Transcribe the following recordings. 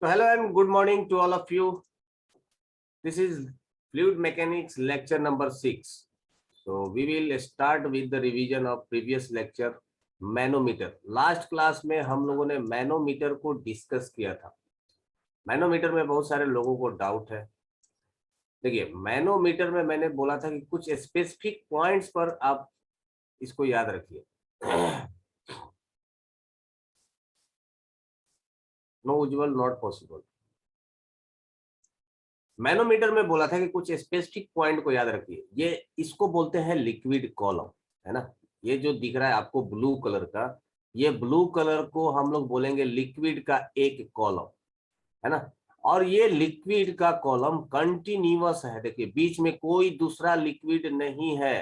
So hello and good morning to all of you. This is Fluid Mechanics lecture number 6. So we will start with the revision of previous lecture manometer. Last class में हम लोगों ने manometer को discuss किया था. Manometer में बहुत सारे लोगों को डाउट है. देखिए मैनोमीटर में मैंने बोला था कि कुछ स्पेसिफिक पॉइंट्स पर आप इसको याद रखिए. No usual not possible. Manometer में बोला था कि कुछ स्पेसिफिक पॉइंट को याद रखिए. ये इसको बोलते हैं लिक्विड कॉलम, है ना. ये जो दिख रहा है आपको ब्लू कलर का, ये ब्लू कलर को हम लोग बोलेंगे लिक्विड का एक कॉलम, है ना. और ये लिक्विड का कॉलम कंटिन्यूअस है. देखिए बीच में कोई दूसरा लिक्विड नहीं है.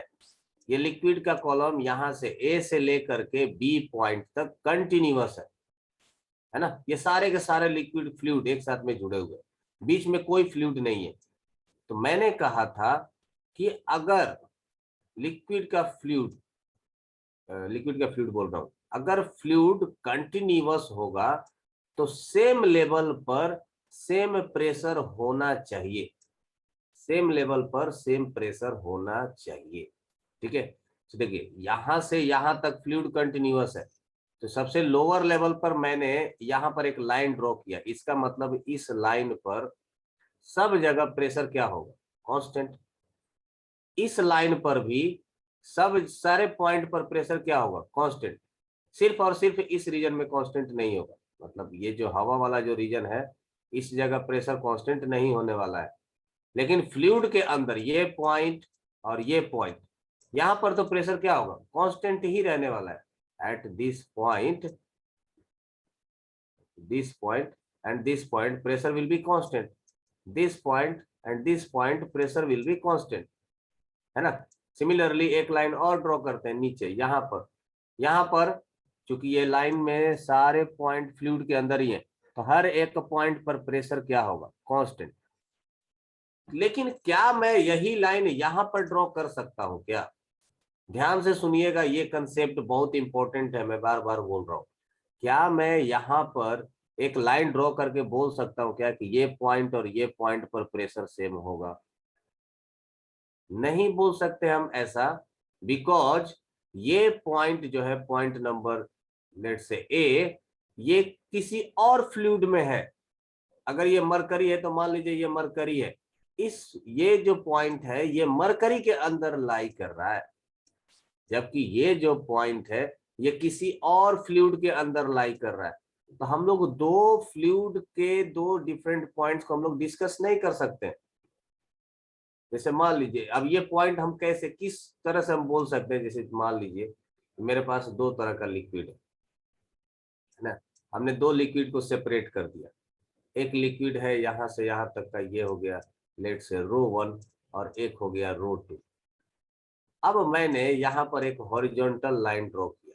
ये लिक्विड का कॉलम यहां से ए से लेकर के बी पॉइंट तक कंटिन्यूअस है ना. ये सारे के सारे लिक्विड फ्लूइड एक साथ में जुड़े हुए, बीच में कोई फ्लूइड नहीं है. तो मैंने कहा था कि अगर लिक्विड का फ्लूइड बोल रहा हूं, अगर फ्लूइड कंटिन्यूअस होगा तो सेम लेवल पर सेम प्रेशर होना चाहिए. सेम लेवल पर सेम प्रेशर होना चाहिए. ठीक है. तो देखिए यहां से यहां तक फ्लूइड कंटिन्यूअस है, तो सबसे लोअर लेवल पर मैंने यहां पर एक लाइन ड्रॉ किया. इसका मतलब इस लाइन पर सब जगह प्रेशर क्या होगा? कांस्टेंट. इस लाइन पर भी सब सारे पॉइंट पर प्रेशर क्या होगा? कांस्टेंट. सिर्फ और सिर्फ इस रीजन में कांस्टेंट नहीं होगा. मतलब ये जो हवा वाला जो रीजन है, इस जगह प्रेशर कांस्टेंट नहीं होने वाला है. लेकिन फ्लूइड के अंदर ये पॉइंट और ये पॉइंट, यहां पर तो प्रेशर क्या होगा? कांस्टेंट ही रहने वाला है. At this point and this point pressure will be constant. This point and this point pressure will be constant, है ना. सिमिलरली एक लाइन और ड्रॉ करते हैं नीचे. यहाँ पर चूंकि ये लाइन में सारे पॉइंट फ्लूइड के अंदर ही है, तो हर एक पॉइंट पर प्रेशर क्या होगा? कांस्टेंट. लेकिन क्या मैं यही लाइन यहाँ पर ड्रॉ कर सकता हूँ क्या? ध्यान से सुनिएगा, ये कंसेप्ट बहुत इंपॉर्टेंट है, मैं बार बार बोल रहा हूँ. क्या मैं यहाँ पर एक लाइन ड्रॉ करके बोल सकता हूँ क्या कि ये पॉइंट और ये पॉइंट पर प्रेशर सेम होगा? नहीं बोल सकते हम ऐसा, बिकॉज ये पॉइंट जो है, पॉइंट नंबर लेट से ए, ये किसी और फ्लूइड में है. अगर ये मरकरी है तो मान लीजिए ये मरकरी है. ये जो पॉइंट है ये मरकरी के अंदर लाई कर रहा है, जबकि ये जो पॉइंट है ये किसी और फ्लूइड के अंदर लाई कर रहा है. तो हम लोग दो फ्लूइड के दो डिफरेंट पॉइंट्स को हम लोग डिस्कस नहीं कर सकते. जैसे मान लीजिए अब ये पॉइंट हम कैसे, किस तरह से हम बोल सकते हैं. जैसे मान लीजिए मेरे पास दो तरह का लिक्विड है ना. हमने दो लिक्विड को सेपरेट कर दिया. एक लिक्विड है यहां से यहां तक का, ये हो गया लेट से रो 1, और एक हो गया रो 2. अब मैंने यहां पर एक हॉरिजॉन्टल लाइन ड्रॉ किया,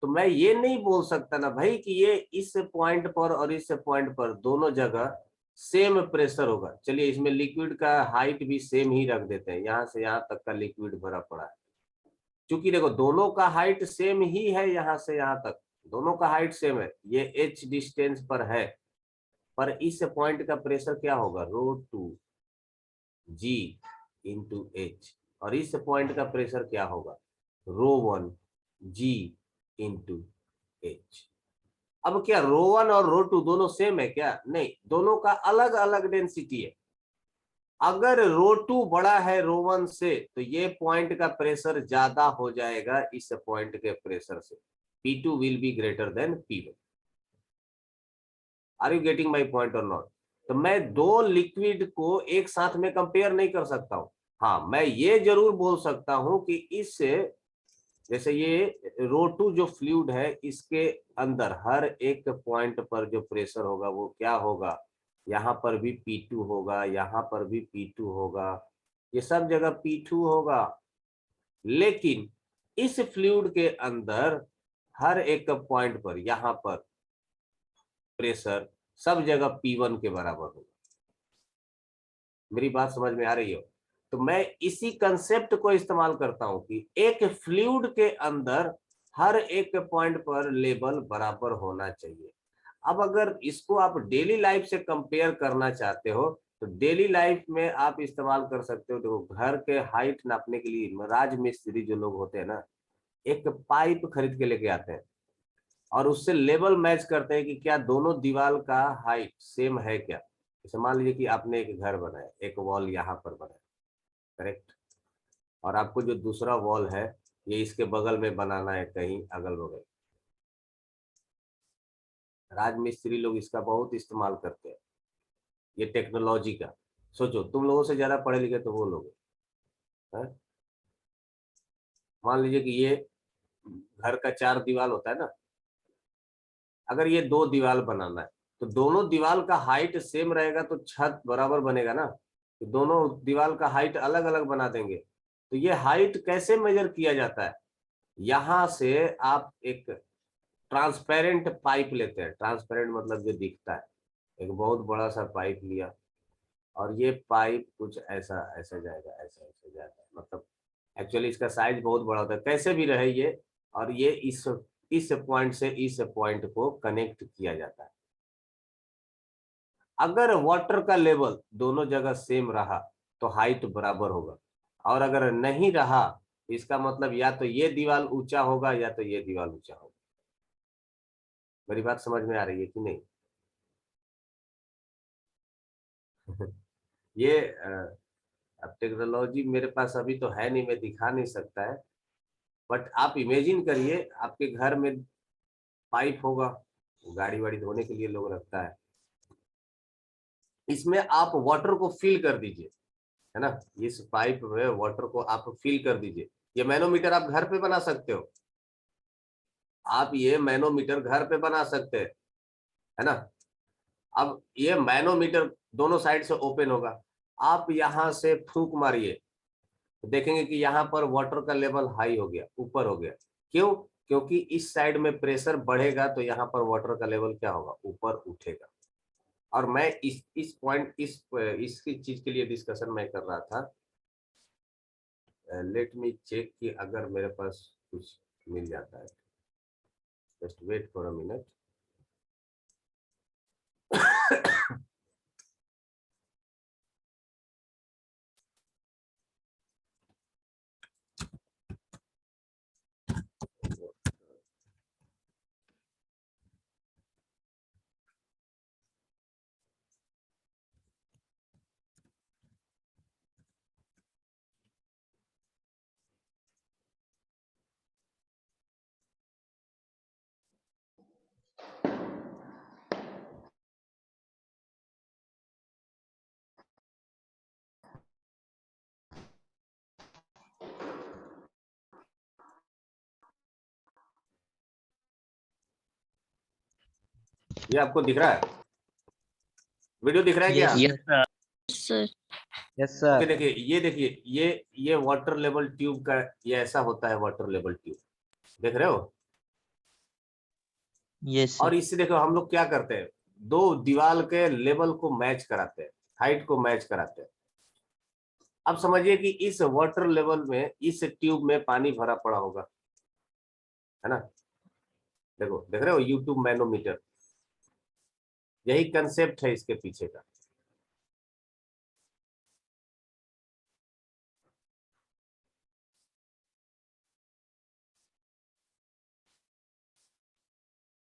तो मैं ये नहीं बोल सकता ना भाई कि ये इस पॉइंट पर और इस पॉइंट पर दोनों जगह सेम प्रेशर होगा. चलिए इसमें लिक्विड का हाइट भी सेम ही रख देते हैं. यहां से यहां तक का लिक्विड भरा पड़ा है. क्योंकि देखो दोनों का हाइट सेम ही है, यहां से यहां तक दोनों का हाइट सेम है. ये h डिस्टेंस पर है, पर इस पॉइंट का प्रेशर क्या होगा? रो 2 g इंटू एच. और इस पॉइंट का प्रेशर क्या होगा? रो 1 g इंटू एच. अब क्या रो 1 और रो 2 दोनों सेम है क्या? नहीं, दोनों का अलग अलग डेंसिटी है. अगर रो 2 बड़ा है रो 1 से, तो ये पॉइंट का प्रेशर ज्यादा हो जाएगा इस पॉइंट के प्रेशर से. P2 will be greater than P1. Are you getting my point और नॉट? तो मैं दो लिक्विड को एक साथ में कंपेयर नहीं कर सकता हूं. हाँ मैं ये जरूर बोल सकता हूं कि इस, जैसे ये रो 2 जो फ्लूइड है, इसके अंदर हर एक पॉइंट पर जो प्रेशर होगा वो क्या होगा? यहाँ पर भी P2 होगा, यहाँ पर भी P2 होगा, ये सब जगह P2 होगा. लेकिन इस फ्लूइड के अंदर हर एक पॉइंट पर यहाँ पर प्रेशर सब जगह P1 के बराबर होगा. मेरी बात समझ में आ रही हो? तो मैं इसी कंसेप्ट को इस्तेमाल करता हूं कि एक फ्लूइड के अंदर हर एक पॉइंट पर लेवल बराबर होना चाहिए. अब अगर इसको आप डेली लाइफ से कंपेयर करना चाहते हो तो डेली लाइफ में आप इस्तेमाल कर सकते हो। देखो घर के हाइट नापने के लिए राज मिस्त्री जो लोग होते हैं ना, एक पाइप खरीद के लेके आते हैं और उससे लेवल मैच करते हैं कि क्या दोनों दीवार का हाइट सेम है क्या। जैसे मान लीजिए कि आपने एक घर बनाया, एक वॉल यहाँ पर बनाया, करेक्ट, और आपको जो दूसरा वॉल है ये इसके बगल में बनाना है, कहीं अगल बगल। राजमिस्त्री लोग इसका बहुत इस्तेमाल करते हैं, ये टेक्नोलॉजी का। सोचो तुम लोगों से ज्यादा पढ़े लिखे तो वो लोग हैं। मान लीजिए कि ये घर का 4 दीवार होता है ना, अगर ये 2 दीवार बनाना है तो दोनों दीवार का हाइट सेम रहेगा तो छत बराबर बनेगा ना। तो दोनों दीवार का हाइट अलग अलग बना देंगे। तो ये हाइट कैसे मेजर किया जाता है, यहां से आप एक ट्रांसपेरेंट पाइप लेते हैं। ट्रांसपेरेंट मतलब जो दिखता है, एक बहुत बड़ा सा पाइप लिया और ये पाइप कुछ ऐसा ऐसा जाएगा, ऐसा ऐसा जाएगा, मतलब एक्चुअली इसका साइज बहुत बड़ा होता है, कैसे भी रहे ये। और ये इस पॉइंट से इस पॉइंट को कनेक्ट किया जाता है। अगर वाटर का लेवल दोनों जगह सेम रहा तो हाइट बराबर होगा, और अगर नहीं रहा इसका मतलब या तो ये दीवार ऊंचा होगा या तो ये दीवार ऊंचा होगा। मेरी बात समझ में आ रही है कि नहीं? ये अब टेक्नोलॉजी मेरे पास अभी तो है नहीं, मैं दिखा नहीं सकता है, बट आप इमेजिन करिए आपके घर में पाइप होगा, गाड़ी वाड़ी धोने के लिए लोग रखता है, इसमें आप वाटर को फिल कर दीजिए, है ना, इस पाइप में वाटर को आप फिल कर दीजिए। ये मैनोमीटर आप घर पे बना सकते हो, आप ये मैनोमीटर घर पे बना सकते हैं, है ना। अब ये मैनोमीटर दोनों साइड से ओपन होगा, आप यहां से फूंक मारिए तो देखेंगे कि यहाँ पर वाटर का लेवल हाई हो गया, ऊपर हो गया। क्यों? क्योंकि इस साइड में प्रेशर बढ़ेगा तो यहाँ पर वाटर का लेवल क्या होगा, ऊपर उठेगा। और मैं इस पॉइंट इसकी चीज के लिए डिस्कशन मैं कर रहा था। लेट मी चेक कि अगर मेरे पास कुछ मिल जाता है, just wait for a minute. ये आपको दिख रहा है, वीडियो दिख रहा है क्या? Yes sir. Yes okay, sir. देखिए ये देखिए ये वाटर लेवल ट्यूब का ये ऐसा होता है वाटर लेवल ट्यूब, देख रहे हो। यस और सर। इससे देखो हम लोग क्या करते हैं, दो दीवार के लेवल को मैच कराते हैं, हाइट को मैच कराते हैं। अब समझिए कि इस वाटर लेवल में इस ट्यूब में पानी भरा पड़ा होगा, है ना। देखो देख रहे हो यूट्यूब मैनोमीटर, यही कंसेप्ट है इसके पीछे का।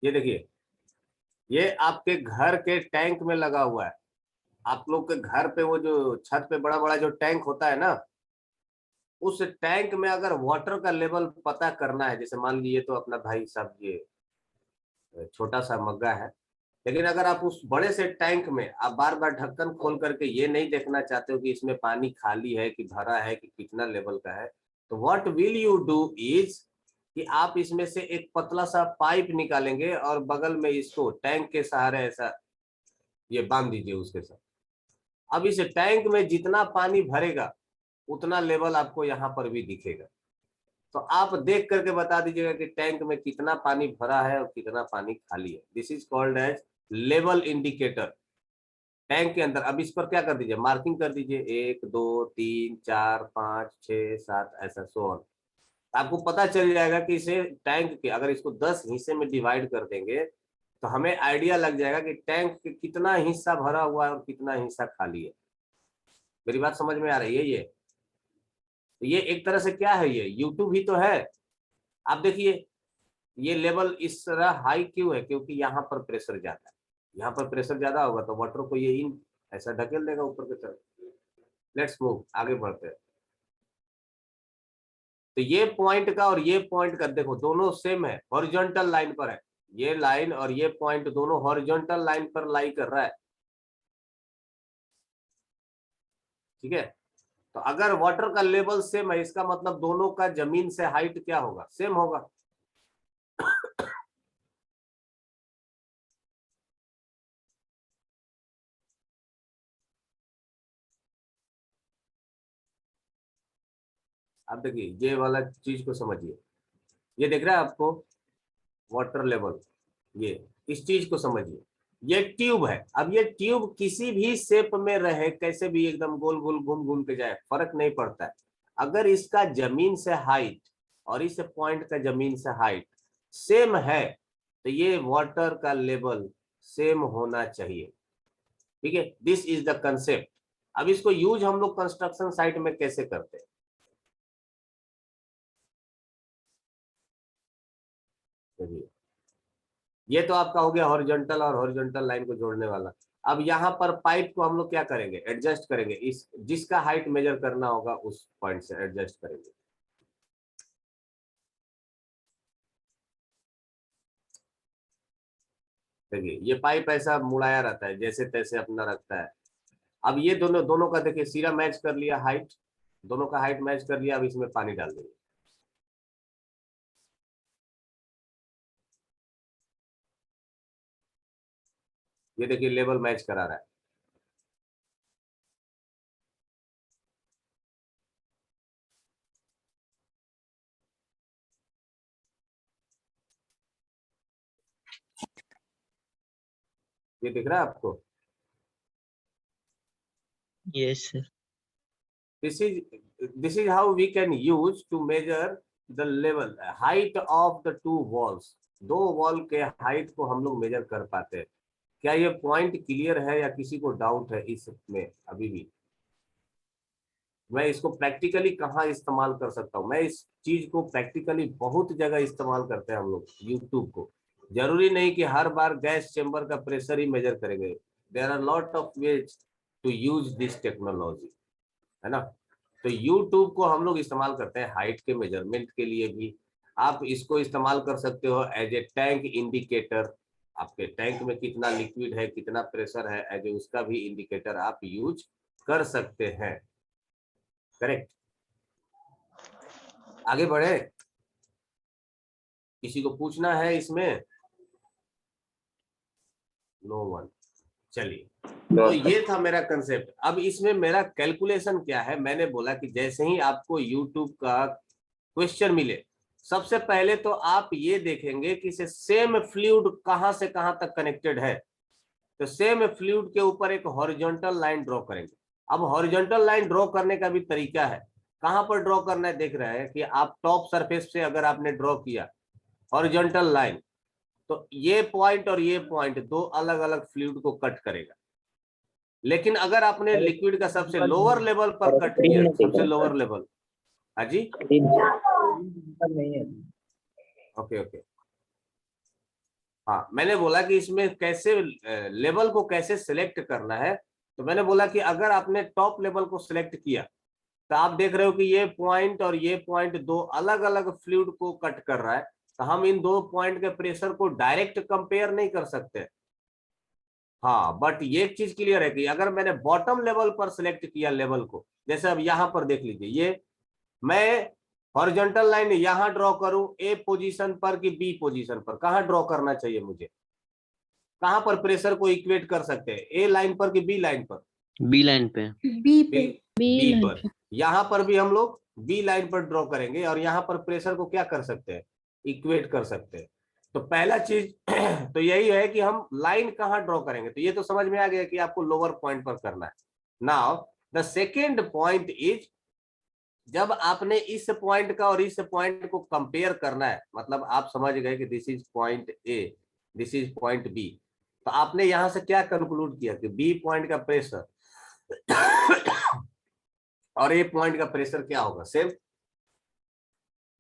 ये देखिए, ये आपके घर के टैंक में लगा हुआ है। आप लोग के घर पे वो जो छत पे बड़ा बड़ा जो टैंक होता है ना, उस टैंक में अगर वाटर का लेवल पता करना है, जैसे मान लीजिए तो अपना भाई साहब ये छोटा सा मग्गा है, लेकिन अगर आप उस बड़े से टैंक में आप बार बार ढक्कन खोल करके ये नहीं देखना चाहते हो कि इसमें पानी खाली है कि भरा है कि कितना लेवल का है, तो what will you do is कि आप इसमें से एक पतला सा पाइप निकालेंगे और बगल में इसको टैंक के सहारे ऐसा ये बांध दीजिए उसके साथ। अब इस टैंक में जितना पानी भरेगा उतना लेवल आपको यहाँ पर भी दिखेगा। तो आप देख करके बता दीजिएगा कि टैंक में कितना पानी भरा है और कितना पानी खाली है। This is called as level indicator. Tank के अंदर अब इस पर क्या कर दीजिए, मार्किंग कर दीजिए, 1 2 3 4 5 6 7 ऐसा सो ऑन। आपको पता चल जाएगा कि इसे टैंक के अगर इसको 10 हिस्से में डिवाइड कर देंगे तो हमें आइडिया लग जाएगा कि टैंक कितना हिस्सा भरा हुआ है और कितना हिस्सा खाली है। मेरी बात समझ में आ रही है? ये एक तरह से क्या है, ये यूट्यूब ही तो है। आप देखिए ये लेवल इस तरह हाई क्यों है, क्योंकि यहाँ पर प्रेशर ज्यादा है। यहाँ पर प्रेशर ज्यादा होगा तो वाटर को ये इन ऐसा ढकेल देगा ऊपर की तरफ। लेट्स मूव, आगे बढ़ते हैं। तो ये पॉइंट का और ये पॉइंट का देखो दोनों सेम है, हॉरिजॉन्टल लाइन पर है। ये लाइन और ये पॉइंट दोनों हॉरिजॉन्टल लाइन पर लाई कर रहा है, ठीक है। तो अगर वाटर का लेवल सेम है, इसका मतलब दोनों का जमीन से हाइट क्या होगा, सेम होगा। आप देखिए ये वाला चीज को समझिए, ये दिख रहा है आपको वाटर लेवल, ये इस चीज को समझिए। ये ट्यूब है, अब ये ट्यूब किसी भी शेप में रहे, कैसे भी एकदम गोल गोल घूम घूम के जाए, फर्क नहीं पड़ता है। अगर इसका जमीन से हाइट और इस पॉइंट का जमीन से हाइट सेम है तो ये वाटर का लेवल सेम होना चाहिए, ठीक है। This is the concept. अब इसको यूज हम लोग कंस्ट्रक्शन साइट में कैसे करते हैं, देखिए ये तो आपका हो गया हॉरिजॉन्टल और हॉरिजॉन्टल लाइन को जोड़ने वाला। अब यहाँ पर पाइप को हम लोग क्या करेंगे, एडजस्ट करेंगे, इस जिसका हाइट मेजर करना होगा उस पॉइंट से एडजस्ट करेंगे। देखिए ये पाइप ऐसा मुड़ाया रहता है, जैसे तैसे अपना रखता है। अब ये दोनों दोनों का देखिए सिरा मैच कर लिया, हाइट दोनों का हाइट मैच कर लिया। अब इसमें पानी डाल देंगे, ये देखिए लेवल मैच करा रहा है। ये दिख रहा है आपको? Yes, sir. This is how we can use to measure the level height of the two walls। दो वॉल के हाइट को हम लोग मेजर कर पाते हैं। क्या ये पॉइंट क्लियर है या किसी को डाउट है इसमें अभी भी? मैं इसको प्रैक्टिकली कहाँ इस्तेमाल कर सकता हूँ? मैं इस चीज को प्रैक्टिकली बहुत जगह इस्तेमाल करते हैं हम लोग यूट्यूब को। जरूरी नहीं कि हर बार गैस चेंबर का प्रेशर ही मेजर करेंगे। There are lot of ways to use this technology, है ना। तो यूट्यूब को हम लोग इस्तेमाल करते हैं हाइट के मेजरमेंट के लिए भी। आप इसको इस्तेमाल कर सकते हो एज ए टैंक इंडिकेटर। आपके टैंक में कितना लिक्विड है, कितना प्रेशर है, एज ए उसका भी इंडिकेटर आप यूज कर सकते हैं। करेक्ट, आगे बढ़े। किसी को पूछना है इसमें? No one. चलिए, तो ये था मेरा कंसेप्ट। अब इसमें मेरा कैलकुलेशन क्या है, मैंने बोला कि जैसे ही आपको यूट्यूब का क्वेश्चन मिले, सबसे पहले तो आप ये देखेंगे कि सेम फ्लूइड कहां से कहां तक कनेक्टेड है। तो सेम फ्लूइड के ऊपर एक हॉरिजॉन्टल लाइन ड्रॉ करेंगे। अब हॉरिजॉन्टल लाइन ड्रॉ करने का भी तरीका है। कहां पर ड्रॉ करना है, देख रहे हैं कि आप टॉप सरफेस से अगर आपने ड्रॉ किया हॉरिजॉन्टल लाइन, तो ये पॉइंट और ये पॉइंट दो अलग अलग फ्लूइड को कट करेगा। लेकिन अगर आपने लिक्विड का सबसे लोअर लेवल पर कट किया, सबसे लोअर लेवल, हाँ जी, ओके ओके, हाँ मैंने बोला कि इसमें कैसे लेवल को कैसे सिलेक्ट करना है। तो मैंने बोला कि अगर आपने टॉप लेवल को सिलेक्ट किया तो आप देख रहे हो कि ये पॉइंट और ये पॉइंट दो अलग अलग फ्लूइड को कट कर रहा है। तो हम इन दो पॉइंट के प्रेशर को डायरेक्ट कंपेयर नहीं कर सकते। हाँ, बट ये एक चीज क्लियर है कि अगर मैंने बॉटम लेवल पर सिलेक्ट किया लेवल को, जैसे अब यहां पर देख लीजिए, ये मैं हॉरिजॉन्टल लाइन यहां ड्रॉ करूं ए पोजीशन पर कि बी पोजीशन पर, कहां ड्रॉ करना चाहिए मुझे? कहां पर प्रेशर को इक्वेट कर सकते हैं, ए लाइन पर कि बी लाइन पर? बी लाइन पे। बी पर। यहां पर भी हम लोग बी लाइन पर ड्रॉ करेंगे और यहां पर प्रेशर को क्या कर सकते हैं, इक्वेट कर सकते हैं। तो पहला चीज तो यही है कि हम लाइन कहां ड्रॉ करेंगे। तो ये तो समझ में आ गया कि आपको लोअर पॉइंट पर करना है। Now the second point is, जब आपने इस पॉइंट का और इस पॉइंट को कंपेयर करना है, मतलब आप समझ गए कि this is point A, this is point B. तो आपने यहां से क्या कंक्लूड किया कि बी पॉइंट का प्रेशर और ए पॉइंट का प्रेशर क्या होगा, सेम।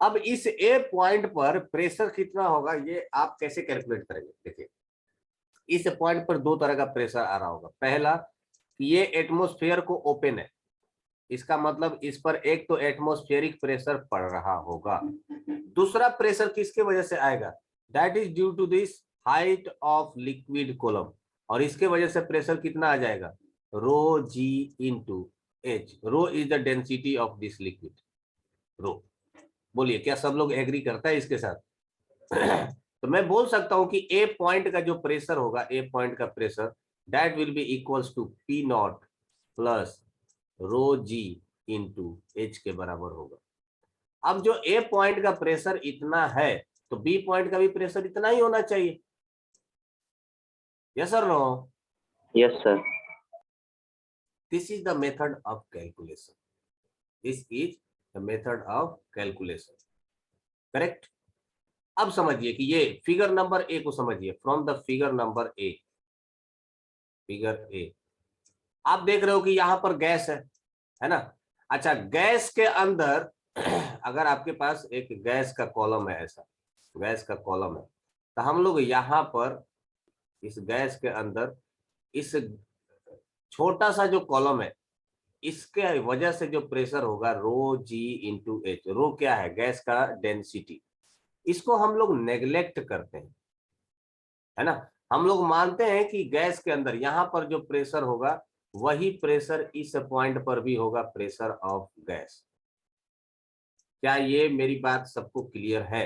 अब इस ए पॉइंट पर प्रेशर कितना होगा ये आप कैसे कैलकुलेट करेंगे? देखिए, इस पॉइंट पर दो तरह का प्रेशर आ रहा होगा। पहला, ये एटमॉस्फेयर को ओपन है, इसका मतलब इस पर एक तो एटमॉस्फेरिक प्रेशर पड़ रहा होगा। दूसरा प्रेशर किसके वजह से आएगा? That is due to this height of liquid column, और इसके वजह से प्रेशर कितना आ जाएगा? Rho ji into h. Rho is the density of this liquid, rho. बोलिए, क्या सब लोग एग्री करता है इसके साथ? तो मैं बोल सकता हूं कि ए पॉइंट का जो प्रेशर होगा, ए पॉइंट का pressure, that will be equals to P naught plus rho ji into H के बराबर होगा। अब जो ए पॉइंट का प्रेशर इतना है, तो बी पॉइंट का भी प्रेशर इतना ही होना चाहिए। यस और no? Yes sir. This is the method of calculation, this is the method of calculation, correct. अब समझिए कि ये फिगर नंबर ए को समझिए, from the figure number A. Figure A आप देख रहे हो कि यहां पर गैस है ना? अच्छा, गैस के अंदर अगर आपके पास एक गैस का कॉलम है, ऐसा गैस का कॉलम है, तो हम लोग यहां पर इस गैस के अंदर इस छोटा सा जो कॉलम है, इसके वजह से जो प्रेशर होगा रो जी इंटू एच। रो क्या है? गैस का डेंसिटी। इसको हम लोग नेग्लेक्ट करते हैं, है ना? हम लोग मानते हैं कि गैस के अंदर यहां पर जो प्रेशर होगा वही प्रेशर इस पॉइंट पर भी होगा, प्रेशर ऑफ गैस। क्या ये मेरी बात सबको क्लियर है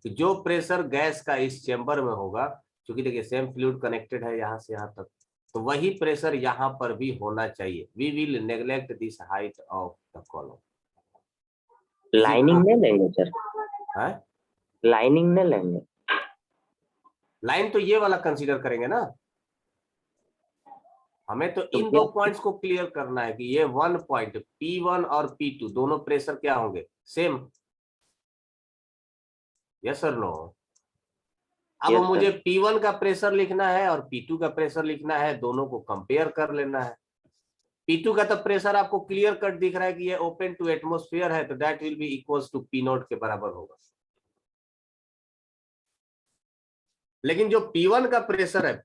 कि जो प्रेशर गैस का इस चेंबर में होगा, क्योंकि देखिए सेम फ्लूइड कनेक्टेड है यहां से यहां तक, तो वही प्रेशर यहां पर भी होना चाहिए। We will neglect this height of the column. Lining नहीं लेंगे सर? है लाइनिंग नहीं लेंगे? लाइन तो ये वाला कंसीडर करेंगे ना, हमें तो इन दो पॉइंट्स को क्लियर करना है कि ये वन पॉइंट P1 और P2 दोनों प्रेशर क्या होंगे? सेम। Yes sir, no? अब Yes, मुझे sir. P1 का प्रेशर लिखना है और P2 का प्रेशर लिखना है, दोनों को कंपेयर कर लेना है। P2 का तो प्रेशर आपको क्लियर कट दिख रहा है कि ये ओपन टू एटमॉस्फेयर है, तो that will be equals to P naught के बराबर होगा। लेकिन जो P1 का प्रेशर है,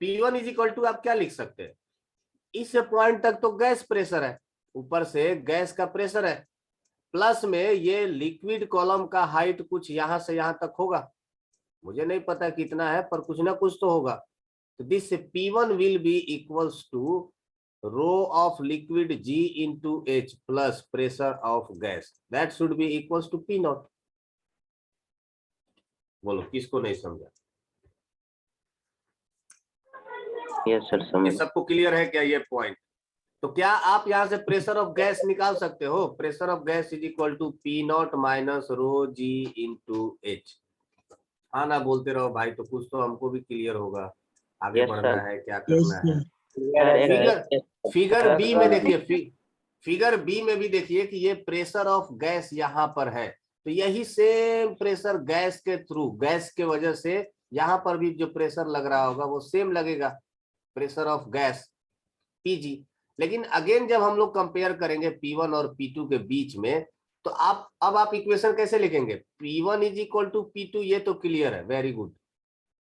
P1 इज इक्वल टू, आप क्या लिख सकते हैं? इस पॉइंट तक तो गैस प्रेशर है, ऊपर से गैस का प्रेशर है, प्लस में ये लिक्विड कॉलम का हाइट कुछ यहां से यहां तक होगा, मुझे नहीं पता कितना है पर कुछ ना कुछ तो होगा। तो this P1 will be equals to rho of liquid G into H plus pressure of gas, that should be equals to P naught. बोलो, किसको नहीं समझा? यस सर, ये समझ। सबको क्लियर है क्या ये पॉइंट? तो क्या आप यहां से प्रेशर ऑफ गैस निकाल सकते हो? Pressure of gas is equal to P naught minus rho ji into H. हाँ ना बोलते रहो भाई, तो कुछ तो हमको भी क्लियर होगा, आगे यस बढ़ना सर। है, क्या यस करना है। सर। सर एक फिगर बी में सर, देखिए, फिगर बी में भी देखिए कि ये प्रेशर ऑफ गैस यहाँ पर है, तो यही सेम प्रेशर गैस के थ्रू, गैस के वजह से यहाँ पर भी जो प्रेशर लग रहा होगा वो सेम लगेगा, प्रेशर ऑफ गैस Pg। लेकिन अगेन जब हम लोग कंपेयर करेंगे P1 और P2 के बीच में, तो अब आप इक्वेशन कैसे लिखेंगे? P1 is equal to P2, ये तो क्लियर है, वेरी गुड।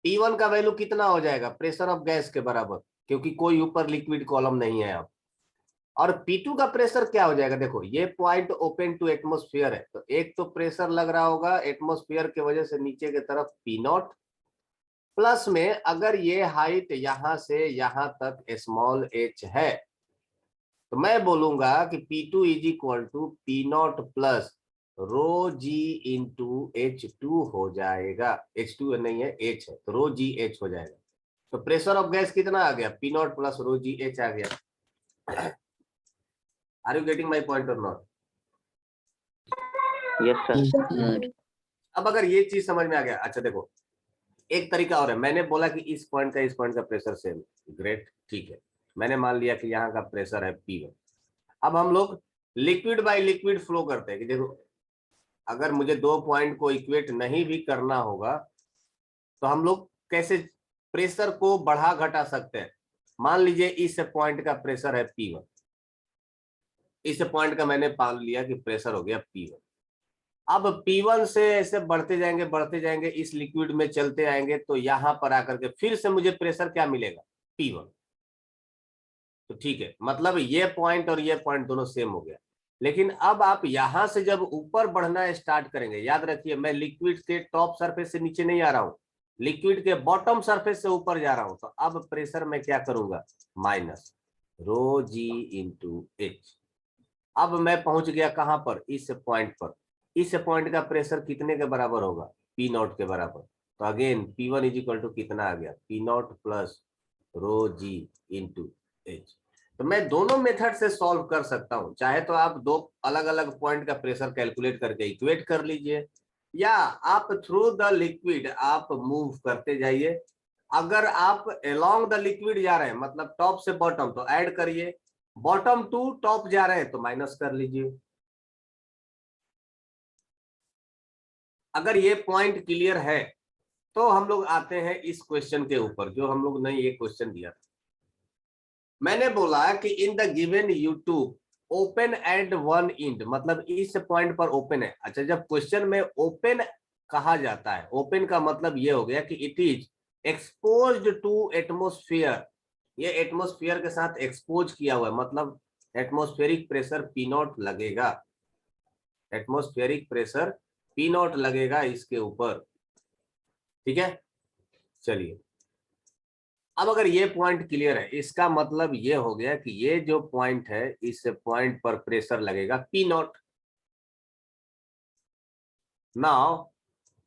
P1 का वैल्यू कितना हो जाएगा? प्रेशर ऑफ गैस के बराबर, क्योंकि कोई ऊपर लिक्विड कॉलम नहीं है अब। और P2 का प्रेशर क्या हो जाएगा? देखो, ये पॉइंट ओपन टू एटमॉस्फेयर है, तो एक तो प्रेशर लग रहा होगा एटमॉस्फेयर के वजह से नीचे की तरफ P नॉट, प्लस में अगर ये हाइट यहां से यहां तक स्मॉल h है, तो मैं बोलूंगा कि P2 is equal to P not plus rho ji into H2 हो जाएगा। H2 नहीं है, H है, तो रो जी H हो जाएगा। तो प्रेशर ऑफ गैस कितना आ गया? P not plus rho G H आ गया। Are you getting my point और नॉट? Yes sir. सर। अब अगर ये चीज समझ में आ गया, अच्छा देखो, एक तरीका और है। मैंने बोला कि इस पॉइंट का प्रेशर सेम, ग्रेट, ठीक है। मैंने मान लिया कि यहाँ का प्रेशर है P1। अब हम लोग लिक्विड बाय लिक्विड फ्लो करते हैं कि देखो, अगर मुझे दो पॉइंट को इक्वेट नहीं भी करना होगा, तो हम लोग कैसे प्रेशर को बढ़ा घटा सकते हैं। मान लीजिए इस पॉइंट का प्रेशर है P1, इस पॉइंट का मैंने मान लिया कि प्रेशर हो गया P1। अब P1 से ऐसे बढ़ते जाएंगे इस लिक्विड में चलते आएंगे, तो यहां पर आकर के फिर से मुझे प्रेशर क्या मिलेगा, P1। तो ठीक है, मतलब ये पॉइंट और ये पॉइंट दोनों सेम हो गया। लेकिन अब आप यहां से जब ऊपर बढ़ना स्टार्ट करेंगे, याद रखिए मैं लिक्विड के टॉप सरफेस से नीचे नहीं आ रहा हूं, लिक्विड के बॉटम सरफेस से ऊपर जा रहा हूं। तो अब प्रेशर मैं क्या करूंगा, माइनस रो जी इंटू एच। अब मैं पहुंच गया कहां पर, इस पॉइंट पर। इस पॉइंट का प्रेशर कितने के बराबर होगा, पी नॉट के बराबर। तो again P1 is equal to कितना आ गया, पी नॉट प्लस रो जी इंटू एच। तो मैं दोनों मेथड से सॉल्व कर सकता हूं, चाहे तो आप दो अलग अलग पॉइंट का प्रेशर कैलकुलेट करके इक्वेट कर लीजिए, या आप थ्रू द लिक्विड आप मूव करते जाइए। अगर आप अलोंग द लिक्विड जा रहे हैं, मतलब टॉप से बॉटम, तो ऐड करिए, बॉटम टू टॉप जा रहे हैं तो माइनस कर लीजिए। अगर ये पॉइंट क्लियर है तो हम लोग आते हैं इस क्वेश्चन के ऊपर, जो हम लोग ने ये क्वेश्चन दिया था। मैंने बोला कि in the given U tube open and one end, मतलब इस पॉइंट पर ओपन है। अच्छा, जब क्वेश्चन में ओपन कहा जाता है, ओपन का मतलब ये हो गया कि it is exposed to atmosphere, ये एटमोस्फियर के साथ एक्सपोज किया हुआ है, मतलब एटमोस्फेरिक प्रेशर पी नॉट लगेगा, एटमोस्फेरिक प्रेशर पी नॉट लगेगा इसके ऊपर। ठीक है, चलिए अब अगर ये पॉइंट क्लियर है, इसका मतलब ये हो गया कि ये जो पॉइंट है, इस पॉइंट पर प्रेशर लगेगा पी नॉट। नाउ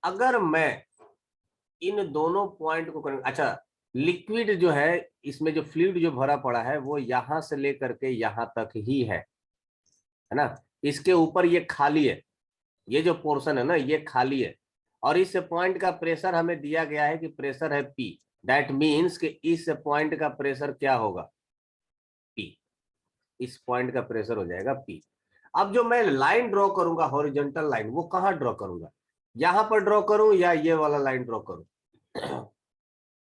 अगर मैं इन दोनों पॉइंट को करें, अच्छा लिक्विड जो है, इसमें जो फ्लूइड जो भरा पड़ा है वो यहां से लेकर के यहां तक ही है ना। इसके ऊपर ये खाली है, ये जो पोर्शन है ना ये खाली है, और इस पॉइंट का प्रेशर हमें दिया गया है कि प्रेशर है P। दैट मीन्स कि इस पॉइंट का प्रेशर क्या होगा, P। इस पॉइंट का प्रेशर हो जाएगा P। अब जो मैं लाइन ड्रॉ करूंगा, हॉरिजॉन्टल लाइन, वो कहां ड्रॉ करूंगा, यहां पर ड्रॉ करूं या ये वाला लाइन ड्रॉ करूं?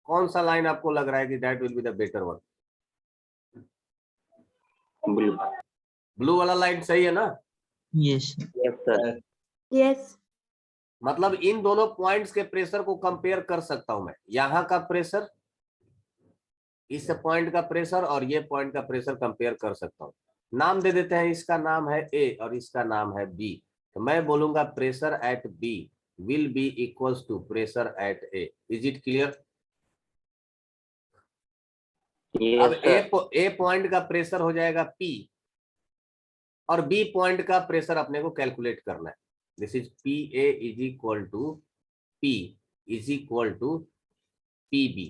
कौन सा लाइन आपको लग रहा है कि that will be the better one? Blue. Blue वाला लाइन सही है ना? Yes, sir. Yes sir. Yes. मतलब इन दोनों पॉइंट्स के प्रेशर को कंपेयर कर सकता हूं मैं, यहां का प्रेशर, इस पॉइंट का प्रेशर और ये पॉइंट का प्रेशर कंपेयर कर सकता हूं। नाम दे देते हैं, इसका नाम है ए और इसका नाम है बी। तो मैं बोलूंगा pressure at B will be equals to pressure at A. Is it clear? अब यस सर। ए पॉइंट का प्रेशर हो जाएगा P, और बी पॉइंट का प्रेशर अपने को कैलकुलेट करना है। This is P A is equal to P is equal to PB।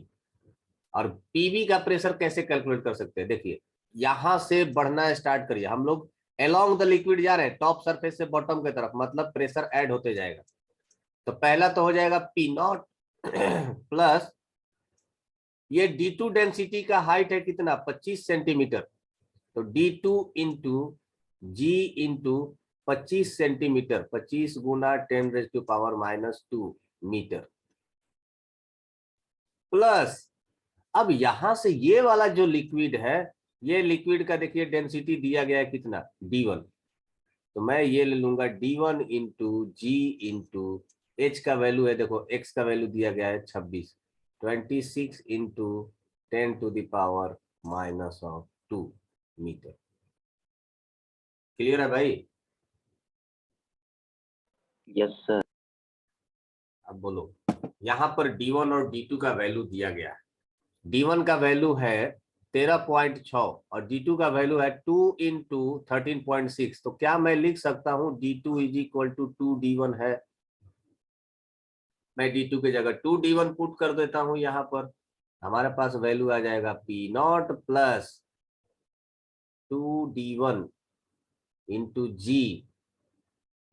और पीबी का प्रेशर कैसे कैलकुलेट कर सकते हैं, देखिए यहां से बढ़ना स्टार्ट करिए, हम लोग अलोंग द लिक्विड जा रहे हैं, टॉप सरफेस से बॉटम की तरफ, मतलब प्रेशर ऐड होते जाएगा। तो पहला तो हो जाएगा P नॉट प्लस ये D2 डेंसिटी का हाइट है कितना, 25 सेंटीमीटर। तो D2 into G into 25 centimetre, 25 गुना 10⁻⁻² मीटर, प्लस अब यहां से ये वाला जो लिक्विड है, ये लिक्विड का देखिए डेंसिटी दिया गया है कितना, D1। तो मैं ये ले लूंगा D1 into g into H का वैल्यू है, देखो x का वैल्यू दिया गया है 26, 26 इंटू 10⁻⁻² मीटर। क्लियर है भाई? Yes sir. अब बोलो, यहां पर D1 और D2 का वैल्यू दिया गया है। D1 का वैल्यू है 13.6 और D2 का वैल्यू है 2 इंटू 13.6। तो क्या मैं लिख सकता हूं D2 is equal to 2D1 है? मैं D2 की जगह 2D1 पुट कर देता हूं यहां पर, हमारे पास वैल्यू आ जाएगा P not plus 2D1 into g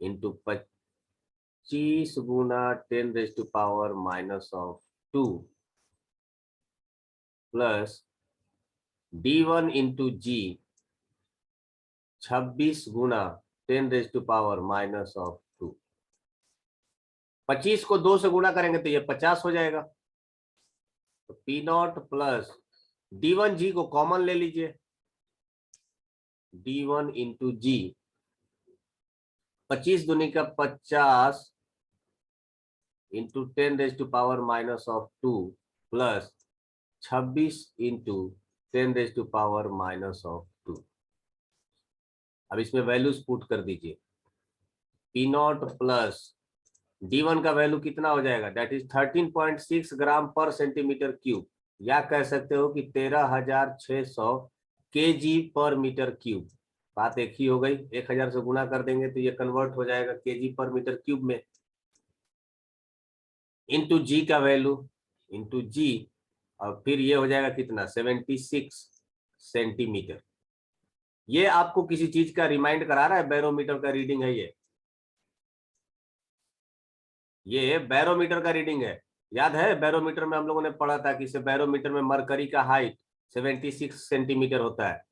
into 25 गुना 10⁻⁻² प्लस D1 इंटू जी 26 गुना 10⁻⁻²। 25 को 2 से गुणा करेंगे तो ये 50 हो जाएगा। तो पी नॉट प्लस D1G को कॉमन ले लीजिए, D1 इंटू जी, 25 दूनी का 50 इंटू 10⁻⁻2 प्लस 26 इंटू 10⁻⁻2। अब इसमें वैल्यूज पुट कर दीजिए। पी नॉट प्लस D1 का वैल्यू कितना हो जाएगा, दैट इज 13.6 ग्राम पर सेंटीमीटर क्यूब, या कह सकते हो कि 13,600 kg पर मीटर क्यूब। बात एक ही हो गई, 1000 से गुना कर देंगे तो ये कन्वर्ट हो जाएगा kg पर मीटर क्यूब में। इंटू जी का वैल्यू, इंटू जी, और फिर ये हो जाएगा कितना, 76 सेंटीमीटर। ये आपको किसी चीज का रिमाइंड करा रहा है, बैरोमीटर का रीडिंग है ये बैरोमीटर का रीडिंग है। याद है बैरोमीटर में हम लोगों ने पढ़ा था कि बैरोमीटर में मरकरी का हाइट 76 सेंटीमीटर होता है।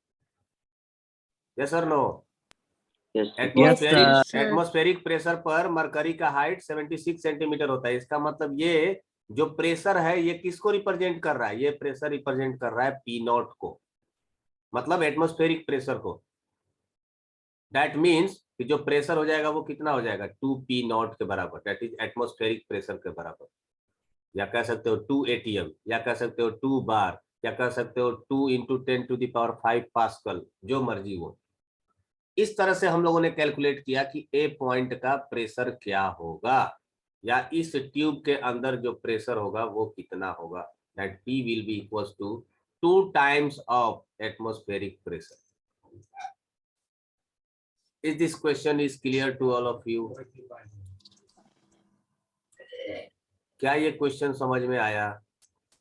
यस और no? Yes sir. Atmospheric pressure पर मरकरी का हाइट 76 सेंटीमीटर होता है। इसका मतलब ये जो प्रेशर है ये किसको रिप्रेजेंट कर रहा है, ये प्रेशर रिप्रेजेंट कर रहा है पी नॉट को, मतलब एटमॉस्फेरिक प्रेशर को। दैट मीन्स कि जो प्रेशर हो जाएगा वो कितना हो जाएगा, 2P नॉट के बराबर, दैट इज एटमॉस्फेरिक प्रेशर के बराबर। या कह सकते हो 2 ATM, या कह सकते हो 2 बार, या कह सकते हो 2 इंटू 10⁵ पास्कल, जो मर्जी हो। इस तरह से हम लोगों ने कैलकुलेट किया कि ए पॉइंट का प्रेशर क्या होगा, या इस ट्यूब के अंदर जो प्रेशर होगा वो कितना होगा, that P will be equals to 2 times of atmospheric pressure. Is this question is clear to all of you? क्या ये क्वेश्चन समझ में आया?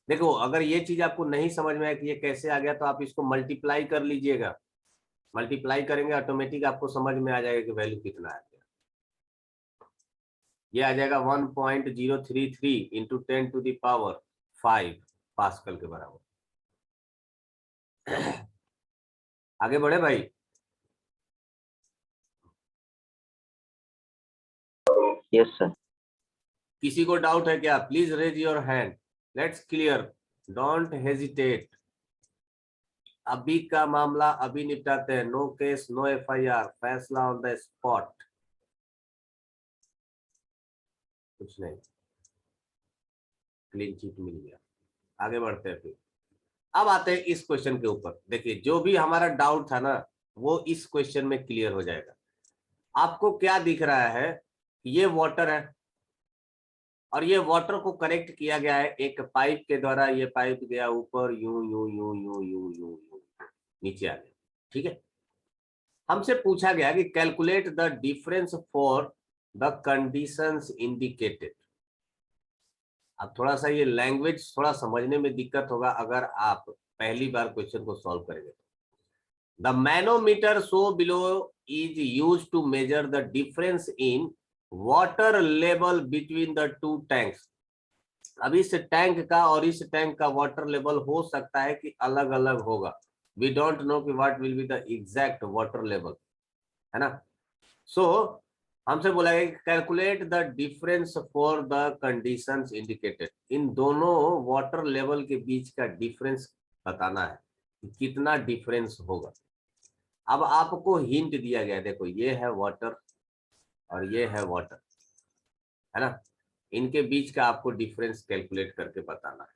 देखो अगर ये चीज आपको नहीं समझ में आया कि ये कैसे आ गया, तो आप इसको मल्टीप्लाई कर लीजिएगा। मल्टीप्लाई करेंगे ऑटोमेटिक आपको समझ में आ जाएगा कि वैल्यू कितना आ गया। ये आ जाएगा 1.033 इंटू 10⁵ पास्कल के बराबर। आगे बढ़े भाई। Yes sir. किसी को डाउट है क्या? Please raise your hand, let's clear, don't hesitate. अभी का मामला अभी निपटाते हैं, नो केस नो FIR, फैसला ऑन द स्पॉट। कुछ नहीं, क्लीन चिट मिल गया। आगे बढ़ते हैं फिर। अब आते हैं इस क्वेश्चन के ऊपर। देखिए जो भी हमारा डाउट था ना वो इस क्वेश्चन में क्लियर हो जाएगा। आपको क्या दिख रहा है, ये वाटर है और ये वाटर को कनेक्ट किया गया है एक पाइप के द्वारा। ये पाइप गया ऊपर, यूं यूं यूं यूं यूं यूं यूं नीचे आ गया। ठीक है, हमसे पूछा गया कि calculate the difference for the conditions indicated. अब थोड़ा सा ये लैंग्वेज थोड़ा समझने में दिक्कत होगा अगर आप पहली बार क्वेश्चन को सॉल्व करेंगे। The manometer shown below is used to measure the difference in water level between the two tanks. अब इस टैंक का और इस टैंक का वाटर लेवल हो सकता है कि अलग अलग होगा। वी डोंट नो कि what will be the exact water level, है ना। सो हमसे बोला गया calculate the difference for the conditions indicated. इन दोनों वाटर लेवल के बीच का डिफरेंस बताना है, कितना डिफरेंस होगा। अब आपको हिंट दिया गया है, देखो ये है वाटर और ये है वाटर, है ना। इनके बीच का आपको डिफरेंस कैलकुलेट करके बताना है।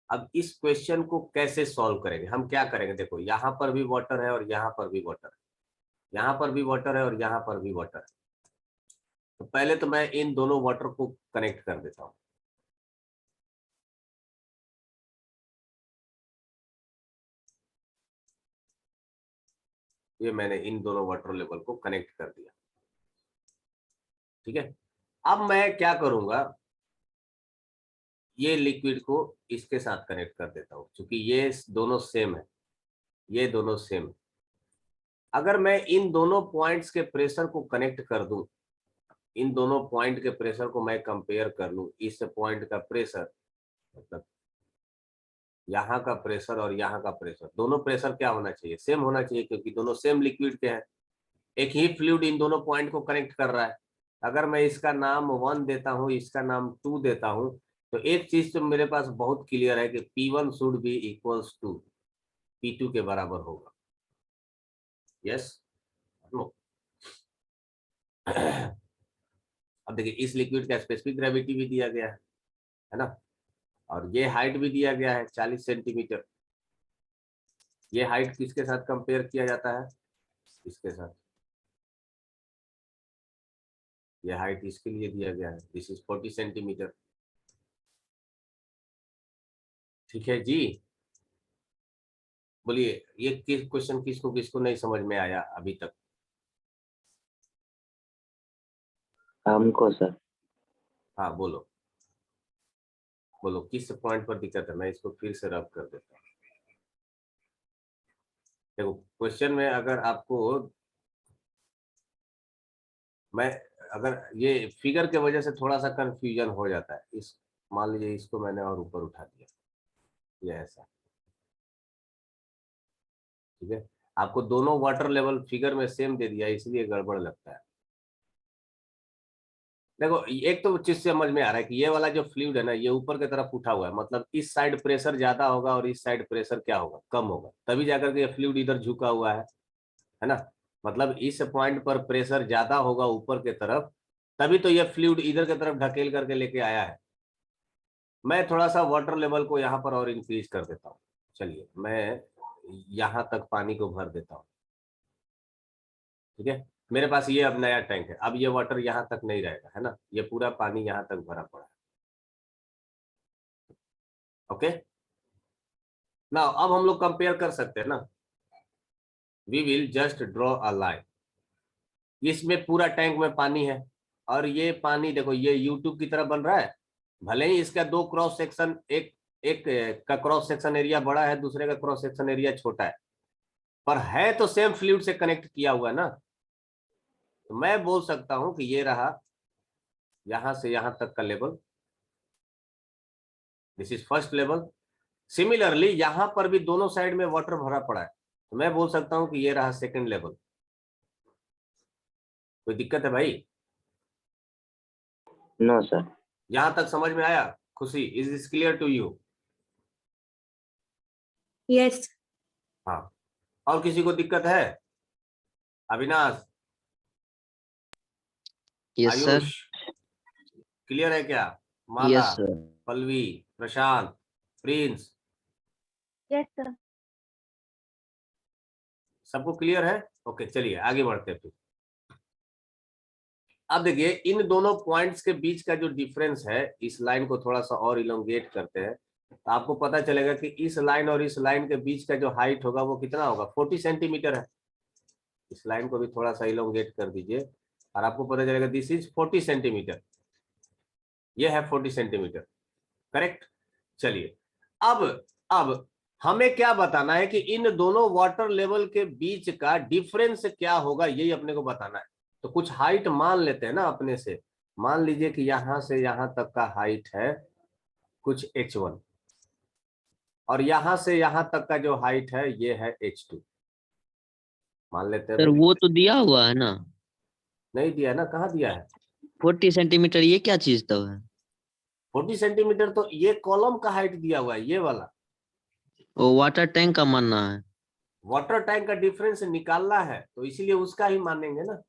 अब इस क्वेश्चन को कैसे सॉल्व करेंगे, हम क्या करेंगे, देखो यहाँ पर भी वाटर है और यहाँ पर भी वाटर है, यहाँ पर भी वाटर है और यहाँ पर भी वाटर है। तो पहले तो मैं इन दोनों वाटर को कनेक्ट कर देता हूं। ये मैंने इन दोनों वाटर लेवल को कनेक्ट कर दिया। ठीक है, अब मैं क्या करूंगा, ये लिक्विड को इसके साथ कनेक्ट कर देता हूं, क्योंकि ये दोनों सेम है, ये दोनों सेम है। अगर मैं इन दोनों पॉइंट्स के प्रेशर को कनेक्ट कर दूं, इन दोनों पॉइंट के प्रेशर को मैं कंपेयर कर लूं, इस पॉइंट का प्रेशर मतलब यहाँ का प्रेशर और यहाँ का प्रेशर, दोनों प्रेशर क्या होना चाहिए, सेम होना चाहिए, क्योंकि दोनों सेम लिक्विड के हैं। एक ही फ्लूइड इन दोनों पॉइंट को कनेक्ट कर रहा है। अगर मैं इसका नाम 1 देता हूँ, इसका नाम 2 देता हूँ, तो एक चीज तो मेरे पास बहुत क्लियर है कि P1 should be equals to P2 के बराबर होगा। Yes no? अब देखिए इस लिक्विड का स्पेसिफिक ग्रेविटी भी दिया गया है ना, और ये हाइट भी दिया गया है 40 सेंटीमीटर। ये हाइट किसके साथ कंपेयर किया जाता है? इसके साथ। ये हाइट इसके लिए दिया गया है, दिस इज 40 सेंटीमीटर। ठीक है जी, बोलिए ये क्वेश्चन किसको किसको नहीं समझ में आया अभी तक? हमको सर। हाँ बोलो बोलो, किस पॉइंट पर दिक्कत है? मैं इसको फिर से रब कर देता हूँ। देखो क्वेश्चन में अगर आपको मैं अगर ये फिगर के वजह से थोड़ा सा कंफ्यूजन हो जाता है, इस मान लीजिए इसको मैंने और ऊपर उठा दिया, ये ऐसा। ठीक है, आपको दोनों वाटर लेवल फिगर में सेम दे दिया इसलिए गड़बड़ लगता है। देखो एक तो चीज समझ में आ रहा है कि ये वाला जो फ्लूइड है ना, ये ऊपर की तरफ उठा हुआ है, मतलब इस साइड प्रेशर ज्यादा होगा और इस साइड प्रेशर क्या होगा? कम होगा, तभी जाकर के ये फ्लूइड इधर झुका हुआ है ना। मतलब इस पॉइंट पर प्रेशर ज्यादा होगा ऊपर के तरफ, तभी तो ये फ्लूइड इधर की तरफ ढकेल करके लेके आया है। मैं थोड़ा सा वाटर लेवल को यहाँ पर और इंक्रीज कर देता हूँ। चलिए मैं यहाँ तक पानी को भर देता हूँ। ठीक है, मेरे पास ये अब नया टैंक है, अब ये वाटर यहाँ तक नहीं रहेगा, है ना, ये पूरा पानी यहाँ तक भरा पड़ा है। ओके ना, अब हम लोग कंपेयर कर सकते हैं ना। We will just draw a line. इसमें पूरा टैंक में पानी है, और ये पानी देखो ये यूट्यूब की तरह बन रहा है। भले ही इसका दो क्रॉस सेक्शन, एक एक का क्रॉस सेक्शन एरिया बड़ा है, दूसरे का क्रॉस सेक्शन एरिया छोटा है, पर है तो सेम फ्लूइड से कनेक्ट किया हुआ है ना। तो मैं बोल सकता हूं कि ये रहा यहां से यहां तक का level, this is first level. Similarly यहां पर भी दोनों साइड में वाटर भरा पड़ा है, तो मैं बोल सकता हूं कि ये रहा सेकंड लेवल। कोई दिक्कत है भाई? No sir. यहां तक समझ में आया? Khushi, is this clear to you? Yes. हाँ, और किसी को दिक्कत है? Avinash, yes sir. Ayush, clear है क्या? Mala, yes sir. Pallavi, Prashant, Prince, yes sir. सबको क्लियर है? ओके चलिए आगे बढ़ते हैं फिर। अब देखिए इन दोनों पॉइंट्स के बीच का जो डिफरेंस है, इस लाइन को थोड़ा सा और इलोंगेट करते हैं, तो आपको पता चलेगा कि इस लाइन और इस लाइन के बीच का जो हाइट होगा वो कितना होगा? 40 सेंटीमीटर है। इस लाइन को भी थोड़ा सा इलोंगेट कर दीजिए और आपको पता चलेगा दिस इज 40 सेंटीमीटर, ये है 40 सेंटीमीटर। करेक्ट। चलिए अब हमें क्या बताना है कि इन दोनों वाटर लेवल के बीच का डिफरेंस क्या होगा, यही अपने को बताना है। तो कुछ हाइट मान लेते हैं ना अपने से। मान लीजिए कि यहां से यहां तक का हाइट है कुछ h1, और यहां से यहां तक का जो हाइट है ये है h2, मान लेते हैं सर भाई। वो तो दिया हुआ है ना, नहीं दिया है ना, कहाँ दिया है? 40 सेंटीमीटर, ये क्या चीज तो है? 40 सेंटीमीटर तो ये कॉलम का हाइट दिया हुआ है, ये वाला। वो वाटर टैंक का मानना है। वाटर टैंक का डिफरेंस निकालना है तो इसीलिए उसका ही मानेंगे ना।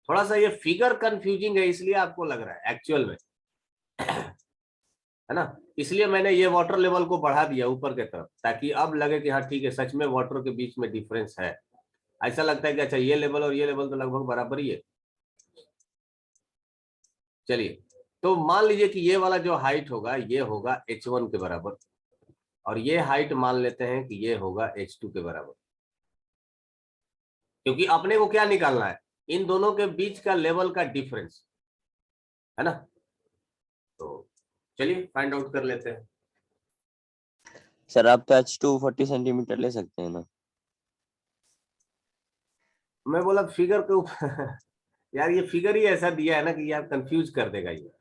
थोड़ा सा ये फिगर कंफ्यूजिंग है इसलिए आपको लग रहा है, एक्चुअल में है ना। इसलिए मैंने ये वाटर लेवल को बढ़ा दिया ऊपर के तरफ, ताकि अब लगे कि हाँ ठीक है, सच में वाटर के बीच में डिफरेंस है। ऐसा लगता है कि अच्छा ये लेवल और ये लेवल तो लगभग बराबर ही है। चलिए, तो मान लीजिए कि ये वाला जो हाइट होगा ये होगा h1 के बराबर, और ये हाइट मान लेते हैं कि ये होगा h2 के बराबर, क्योंकि अपने को क्या निकालना है? इन दोनों के बीच का लेवल का डिफरेंस, है ना। तो चलिए फाइंड आउट कर लेते हैं। सर आप तो H2 40 सेंटीमीटर ले सकते हैं ना? मैं बोला फिगर के ऊपर यार ये फिगर ही ऐसा दिया है ना कि यार कंफ्यूज कर देगा, ये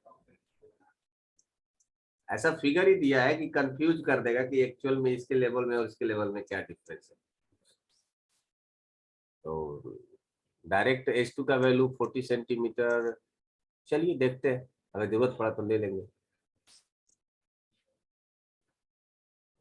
ऐसा फिगर ही दिया है कि कंफ्यूज कर देगा कि एक्चुअल में इसके लेवल में और इसके लेवल में क्या डिफरेंस है। तो डायरेक्ट H2 का वैल्यू 40 सेंटीमीटर, चलिए देखते हैं, अगर जरूरत पड़ा तो ले लेंगे।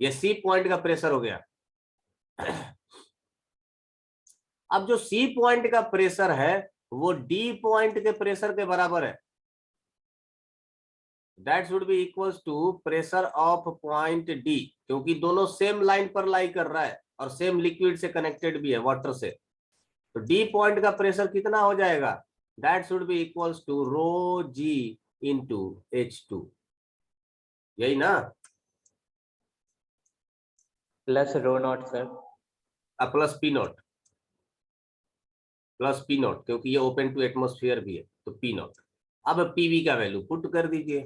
ये सी पॉइंट का प्रेशर हो गया। अब जो सी पॉइंट का प्रेशर है वो डी पॉइंट के प्रेशर के बराबर है। That should be equals to pressure of point D, क्योंकि दोनों सेम लाइन पर लाई कर रहा है और सेम लिक्विड से कनेक्टेड भी है, वाटर से। तो डी पॉइंट का प्रेशर कितना हो जाएगा? That should be equals to rho ji into H2, यही ना? Plus rho naught sir. Plus P naught, plus P naught, क्योंकि ये ओपन टू एटमोस्फियर भी है, तो पी नॉट। अब पीवी का वैल्यू पुट कर दीजिए।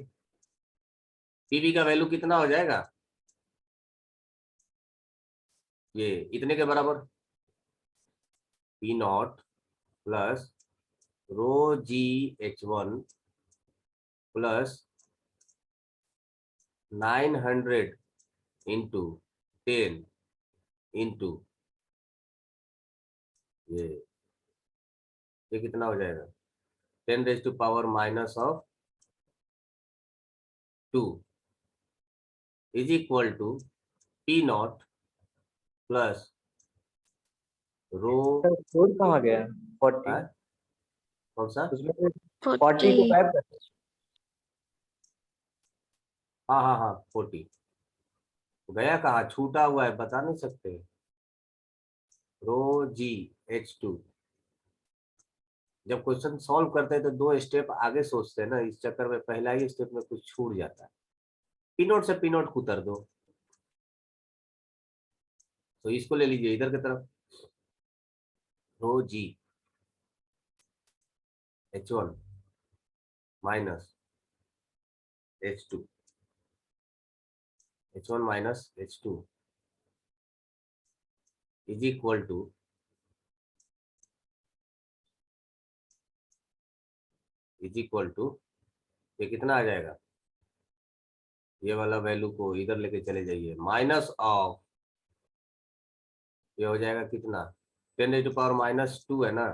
पीवी का वैल्यू कितना हो जाएगा? ये इतने के बराबर, P naught plus rho g H1 plus 900 into 10 into ये कितना हो जाएगा? 10⁻⁻2 is equal to P naught plus rho. Sir code कहाँ गया? 40 कौन सा? उसमें 40 को गायब कर दो। हाँ हाँ हाँ 40 गया कहाँ? छूटा हुआ है, बता नहीं सकते। रो जी H2, जब क्वेश्चन सॉल्व करते हैं तो 2 स्टेप आगे सोचते हैं ना, इस चक्कर में पहला ही स्टेप में कुछ छूट जाता है। पी नोट से पी नोट को उतर दो, तो इसको ले लीजिए इधर की तरफ। Rho g H1 minus H2, H1 minus H2 is equal to ये कितना आ जाएगा? ये वाला वैल्यू को इधर लेके चले जाइए, माइनस ऑफ ये हो जाएगा कितना? 10⁻⁻2 है ना,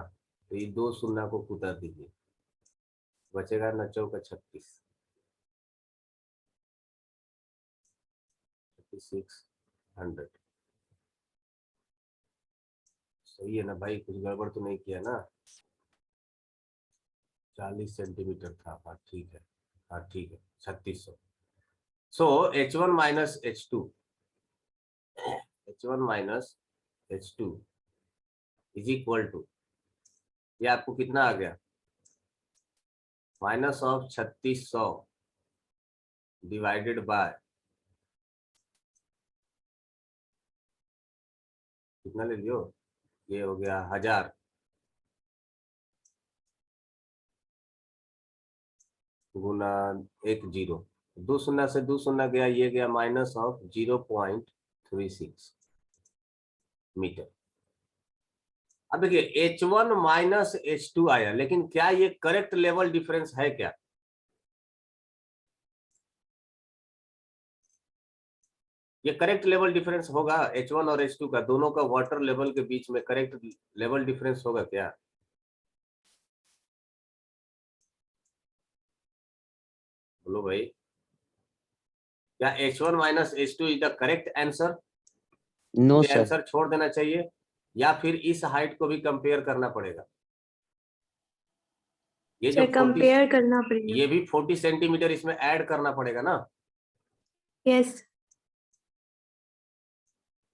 तो ये 2 शून्य को उतार दीजिए, बचेगा ना 4 का 36, 3600। सही है ना भाई? कुछ गड़बड़ तो नहीं किया ना? 40 सेंटीमीटर था। हाँ ठीक है, हाँ ठीक है, 3600। So H1 minus H2 is equal to, ये आपको कितना आ गया, माइनस ऑफ 3600 डिवाइडेड बाय कितना ले लियो, ये हो गया 1000 गुना 10, 2 शून्य से 2 शून्य गया, ये गया माइनस ऑफ 0.36 मीटर। अब देखिए H1 माइनस H2 आया, लेकिन क्या ये करेक्ट लेवल डिफरेंस है क्या? ये करेक्ट लेवल डिफरेंस होगा H1 और H2 का, दोनों का वाटर लेवल के बीच में करेक्ट लेवल डिफरेंस होगा क्या? बोलो भाई, क्या H1 minus H2 is the correct answer? No ये सर। आंसर छोड़ देना चाहिए, या फिर इस हाइट को भी कंपेयर करना पड़ेगा? ये जो सर कंपेयर करना पड़ेगा। ये भी 40 सेंटीमीटर इसमें ऐड करना पड़ेगा ना? यस।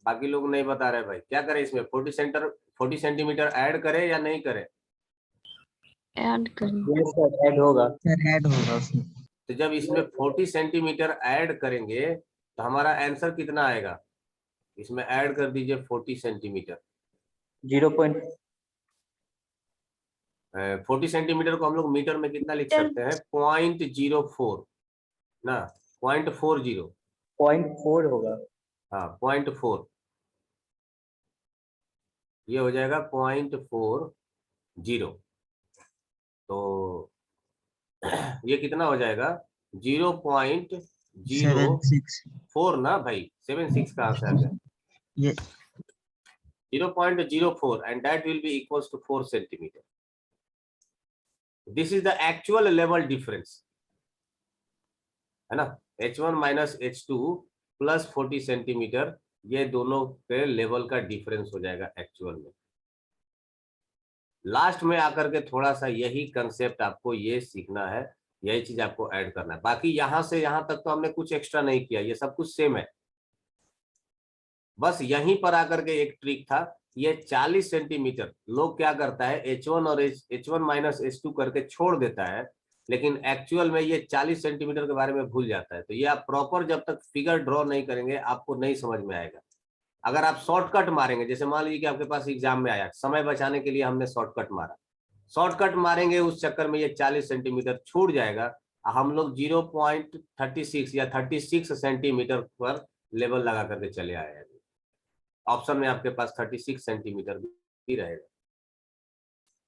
बाकी लोग नहीं बता रहे भाई, क्या करें इसमें, 40 सेंटीमीटर ऐड करें या नहीं करें? ऐड करें। यस सर, ऐड होगा। सर ऐड होगा उसमें। तो जब इसमें 40 सेंटीमीटर ऐड करेंगे तो हमारा आंसर कितना आएगा? इसमें ऐड कर दीजिए 40 सेंटीमीटर। 40 सेंटीमीटर को हम लोग मीटर में कितना लिख सकते हैं? 0.04 ना, 0.40। 0.4 होगा। हाँ 0.4, ये हो जाएगा 0.40। तो ये कितना हो जाएगा? 0.04 ना भाई, 76 कहाँ से आ गया? ये 0.04 and that will be equals to 4 centimeter. This is the actual level difference, है ना? H1 minus H2 plus 40 centimetre, ये दोनों के लेवल का डिफरेंस हो जाएगा एक्चुअल में। लास्ट में आकर के थोड़ा सा यही कंसेप्ट आपको ये सीखना है, यही चीज आपको ऐड करना है। बाकी यहां से यहां तक तो हमने कुछ एक्स्ट्रा नहीं किया, ये सब कुछ सेम है। बस यहीं पर आकर के एक ट्रिक था, ये 40 सेंटीमीटर लोग क्या करता है, H1 और H1 माइनस H2 करके छोड़ देता है, लेकिन एक्चुअल में ये 40 सेंटीमीटर के बारे में भूल जाता है। तो ये आप प्रॉपर जब तक फिगर ड्रॉ नहीं करेंगे आपको नहीं समझ में आएगा। अगर आप शॉर्टकट मारेंगे, जैसे मान लीजिए कि आपके पास एग्जाम में आया, समय बचाने के लिए हमने शॉर्टकट मारा, शॉर्टकट मारेंगे उस चक्कर में ये 40 सेंटीमीटर छूट जाएगा, हम लोग 0.36 या 36 सेंटीमीटर पर लेवल लगा करके चले आए। ऑप्शन में आपके पास 36 सेंटीमीटर भी रहेगा।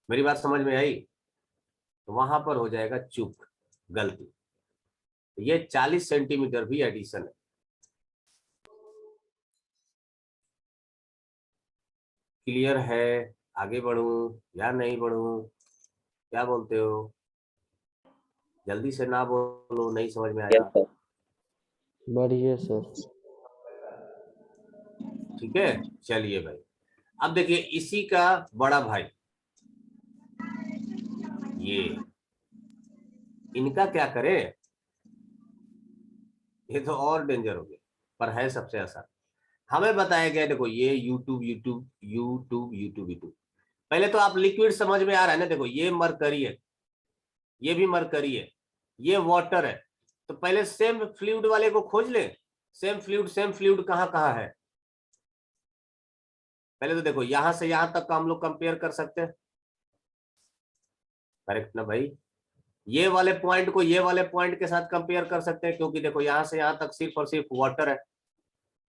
मेरी बात समझ में आई? तो वहां पर हो जाएगा चूक, गलती। ये 40 सेंटीमीटर भी एडिशन है। क्लियर है? आगे बढ़ूं या नहीं बढ़ूं, क्या बोलते हो? जल्दी से ना बोलो, नहीं समझ में आया। बढ़िया सर। ठीक है, चलिए भाई। अब देखिए इसी का बड़ा भाई, ये इनका क्या करें, ये तो और डेंजर हो गया, पर है सबसे आसान। हमें बताया गया, देखो ये यूट्यूब। पहले तो आप लिक्विड समझ में आ रहा है ना, देखो ये मरकरी है, ये भी मरकरी है, ये वाटर है। तो पहले सेम फ्लूइड वाले को खोज ले, सेम फ्लूइड कहाँ कहाँ है। पहले तो देखो यहां से यहां तक का हम लोग कंपेयर कर सकते हैं, करेक्ट ना भाई? ये वाले पॉइंट को ये वाले पॉइंट के साथ कंपेयर कर सकते हैं, क्योंकि देखो यहां से यहां तक सिर्फ और सिर्फ वाटर है।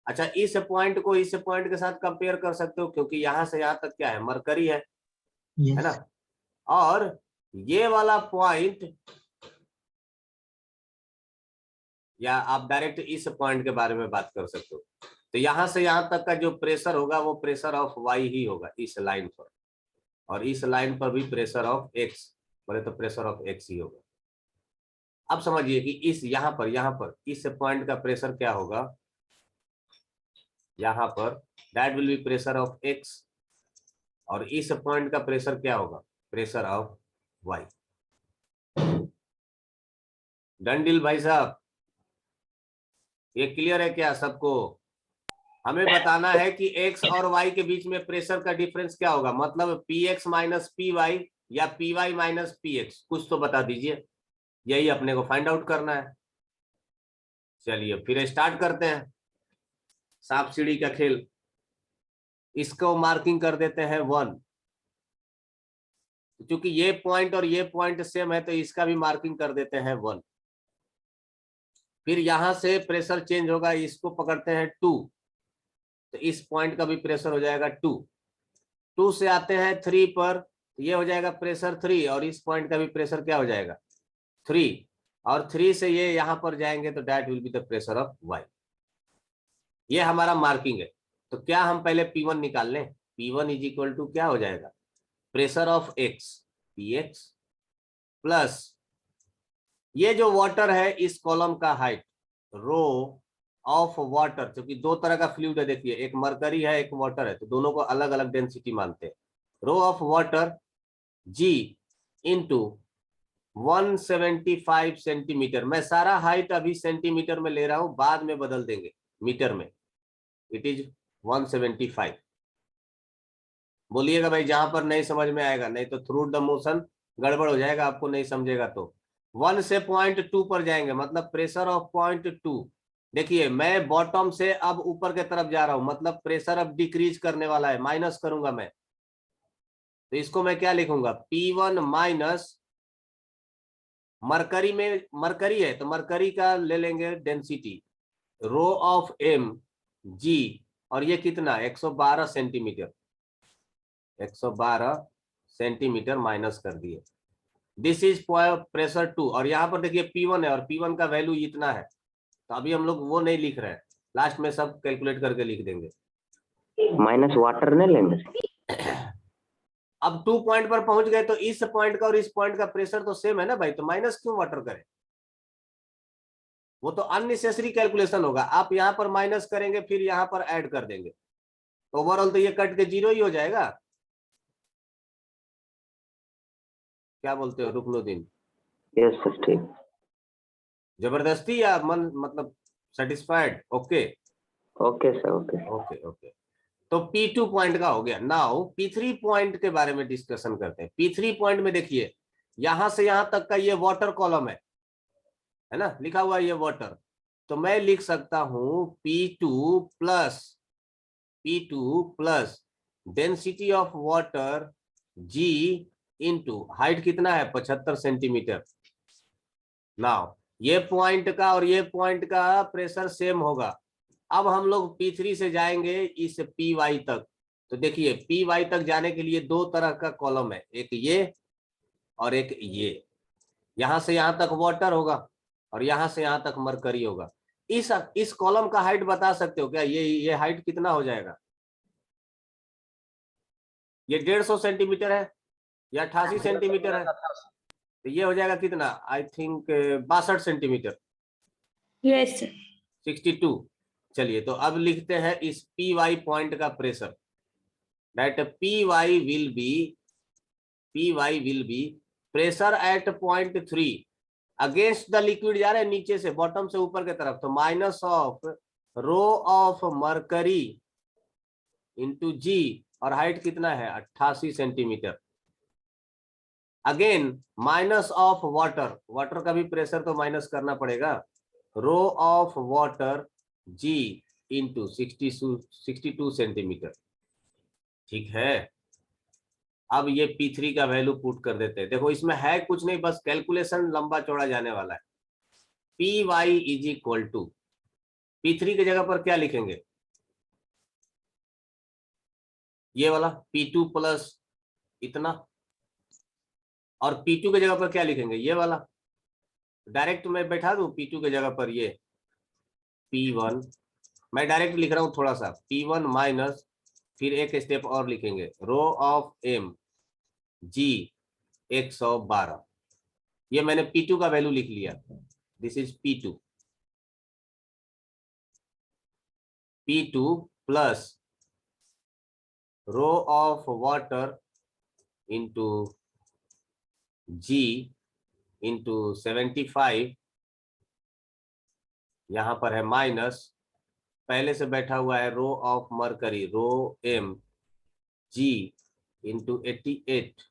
अच्छा, इस पॉइंट को इस पॉइंट के साथ कंपेयर कर सकते हो, क्योंकि यहां से यहां तक क्या है, मरकरी है ना? और ये वाला पॉइंट, या आप डायरेक्ट इस पॉइंट के बारे में बात कर सकते हो। तो यहां से यहां तक का जो प्रेशर होगा वो प्रेशर ऑफ वाई ही होगा इस लाइन पर, और इस लाइन पर भी प्रेशर ऑफ एक्स, बोले तो प्रेशर ऑफ एक्स ही होगा। अब समझिए कि इस यहां पर इस पॉइंट का प्रेशर क्या होगा, यहां पर that will B pressure of x, और इस पॉइंट का प्रेशर क्या होगा, प्रेशर ऑफ वाई। डंडिल भाई साहब, ये क्लियर है क्या सबको? हमें बताना है कि x और y के बीच में प्रेशर का डिफरेंस क्या होगा, मतलब px माइनस पी वाई या P Y minus P X, कुछ तो बता दीजिए। यही अपने को फाइंड आउट करना है। चलिए फिर स्टार्ट करते हैं सांप सीढ़ी का खेल। इसको मार्किंग कर देते हैं 1। क्योंकि ये पॉइंट और ये पॉइंट सेम है तो इसका भी मार्किंग कर देते हैं 1। फिर यहां से प्रेशर चेंज होगा, इसको पकड़ते हैं 2, तो इस पॉइंट का भी प्रेशर हो जाएगा 2। 2 से आते हैं 3 पर, ये हो जाएगा प्रेशर 3 और इस पॉइंट का भी प्रेशर क्या हो जाएगा 3, और 3 से ये यहां पर जाएंगे तो that will be the pressure of y। ये हमारा मार्किंग है। तो क्या हम पहले P1 निकाल लें? P1 इज इक्वल टू क्या हो जाएगा, pressure of x px plus ये जो वाटर है इस कॉलम का हाइट रो ऑफ वाटर, क्योंकि दो तरह का फ्लूइड है, देखिए एक मरकरी है एक वाटर है, तो दोनों को अलग अलग डेंसिटी मानते हैं। Rho of water g into 175 centimetre. मैं सारा हाइट अभी सेंटीमीटर में ले रहा हूं, बाद में बदल देंगे मीटर में। It is 175। बोलिएगा भाई जहां पर नहीं समझ में आएगा, नहीं तो थ्रू द मोशन गड़बड़ हो जाएगा, आपको नहीं समझेगा तो। 1 से 0.2 पर जाएंगे, मतलब प्रेशर ऑफ 0.2। देखिए मैं बॉटम से अब ऊपर के तरफ जा रहा हूं, मतलब प्रेशर अब डिक्रीज करने वाला है, माइनस करूंगा मैं। तो इसको मैं क्या लिखूंगा, P1 माइनस मरकरी में, मरकरी है तो मरकरी का ले लेंगे density rho of m g, और ये कितना 112 सेंटीमीटर, 112 सेंटीमीटर माइनस कर दिए। दिस इज प्रेशर 2, और यहाँ पर देखिए P1 है और P1 का वैल्यू इतना है, तो अभी हम लोग वो नहीं लिख रहे हैं, लास्ट में सब कैलकुलेट करके लिख देंगे। माइनस वाटर नहीं लेंगे? अब 2 पॉइंट पर पहुंच गए तो इस पॉइंट का और इस पॉइंट का प्रेशर तो सेम है ना भाई, तो माइनस क्यों वाटर करें? वो तो अननेसेसरी कैलकुलेशन होगा। आप यहाँ पर माइनस करेंगे फिर यहाँ पर ऐड कर देंगे, ओवरऑल तो ये कट के 0 ही हो जाएगा। क्या बोलते हो रुकनुद्दीन? यस सर, ठीक। जबरदस्ती या मन, मतलब satisfied? Okay okay sir, okay. Okay okay. तो P2 पॉइंट का हो गया। नाउ P3 पॉइंट के बारे में डिस्कशन करते हैं। P3 पॉइंट में देखिए यहां से यहां तक का ये वाटर कॉलम है ना, लिखा हुआ ये वाटर, तो मैं लिख सकता हूं P2 plus density of water G into height कितना है 75 सेंटीमीटर। नाउ ये पॉइंट का और ये पॉइंट का प्रेशर सेम होगा। अब हम लोग P3 से जाएंगे इस PY तक, तो देखिए PY तक जाने के लिए दो तरह का कॉलम है, एक ये और एक ये। यहां से यहां तक वाटर होगा और यहां से यहां तक मरकरी होगा। इस कॉलम का हाइट बता सकते हो क्या? ये हाइट कितना हो जाएगा? ये 150 सेंटीमीटर है या 88 सेंटीमीटर है, तो ये हो जाएगा कितना, आई थिंक 62 सेंटीमीटर, Yes. 62। चलिए तो अब लिखते हैं इस PY पॉइंट का pressure, that PY will be pressure at point 3 against the liquid, जा रहे हैं नीचे से बॉटम से ऊपर के तरफ, तो minus of rho of mercury into g, और हाइट कितना है 88 centimetre. Again minus of water, water का भी प्रेशर तो माइनस करना पड़ेगा, rho of water g into 62 centimetre. ठीक है, अब ये P3 का वैल्यू पुट कर देते हैं। देखो इसमें है कुछ नहीं, बस कैलकुलेशन लंबा चौड़ा जाने वाला है। PY is equal to P3 की जगह पर क्या लिखेंगे, ये वाला P2 प्लस इतना, और P2 की जगह पर क्या लिखेंगे, ये वाला। डायरेक्ट मैं बैठा दूं P2 की जगह पर ये P1, मैं डायरेक्ट लिख रहा हूं थोड़ा सा, P1 माइनस, फिर एक स्टेप और लिखेंगे रो ऑफ M G 112। ये मैंने P2 का वैल्यू लिख लिया, this is P2 plus rho of water into G into 75, यहां पर है माइनस, पहले से बैठा हुआ है rho of mercury rho M g into 88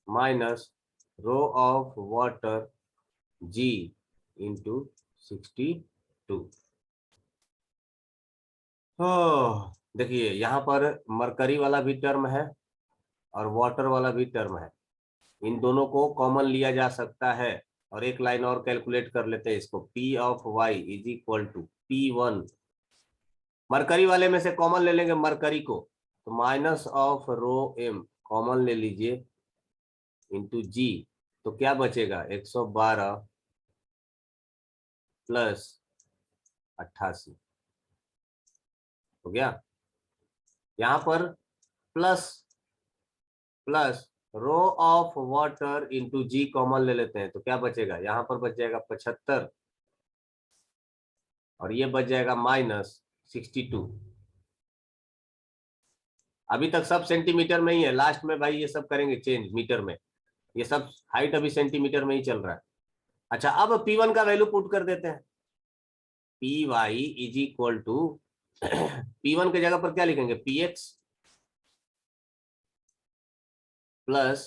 minus rho of water g into 62। देखिए यहाँ पर मरकरी वाला भी टर्म है और वाटर वाला भी टर्म है, इन दोनों को कॉमन लिया जा सकता है। और एक लाइन और कैलकुलेट कर लेते हैं इसको, P of y is equal to P1, mercury वाले में से कॉमन ले लेंगे मरकरी को, तो minus of rho M common ले लीजिए इंटू जी, तो क्या बचेगा 112 प्लस 88 हो गया। यहां पर plus plus rho of water into g common ले लेते हैं, तो क्या बचेगा, यहां पर बच जाएगा 75 और ये बच जाएगा माइनस 62। अभी तक सब सेंटीमीटर में ही है, लास्ट में भाई ये सब करेंगे चेंज मीटर में, ये सब हाइट अभी सेंटीमीटर में ही चल रहा है। अच्छा, अब P1 का वैल्यू पुट कर देते हैं, P Y is equal to P1 के जगह पर क्या लिखेंगे, PX plus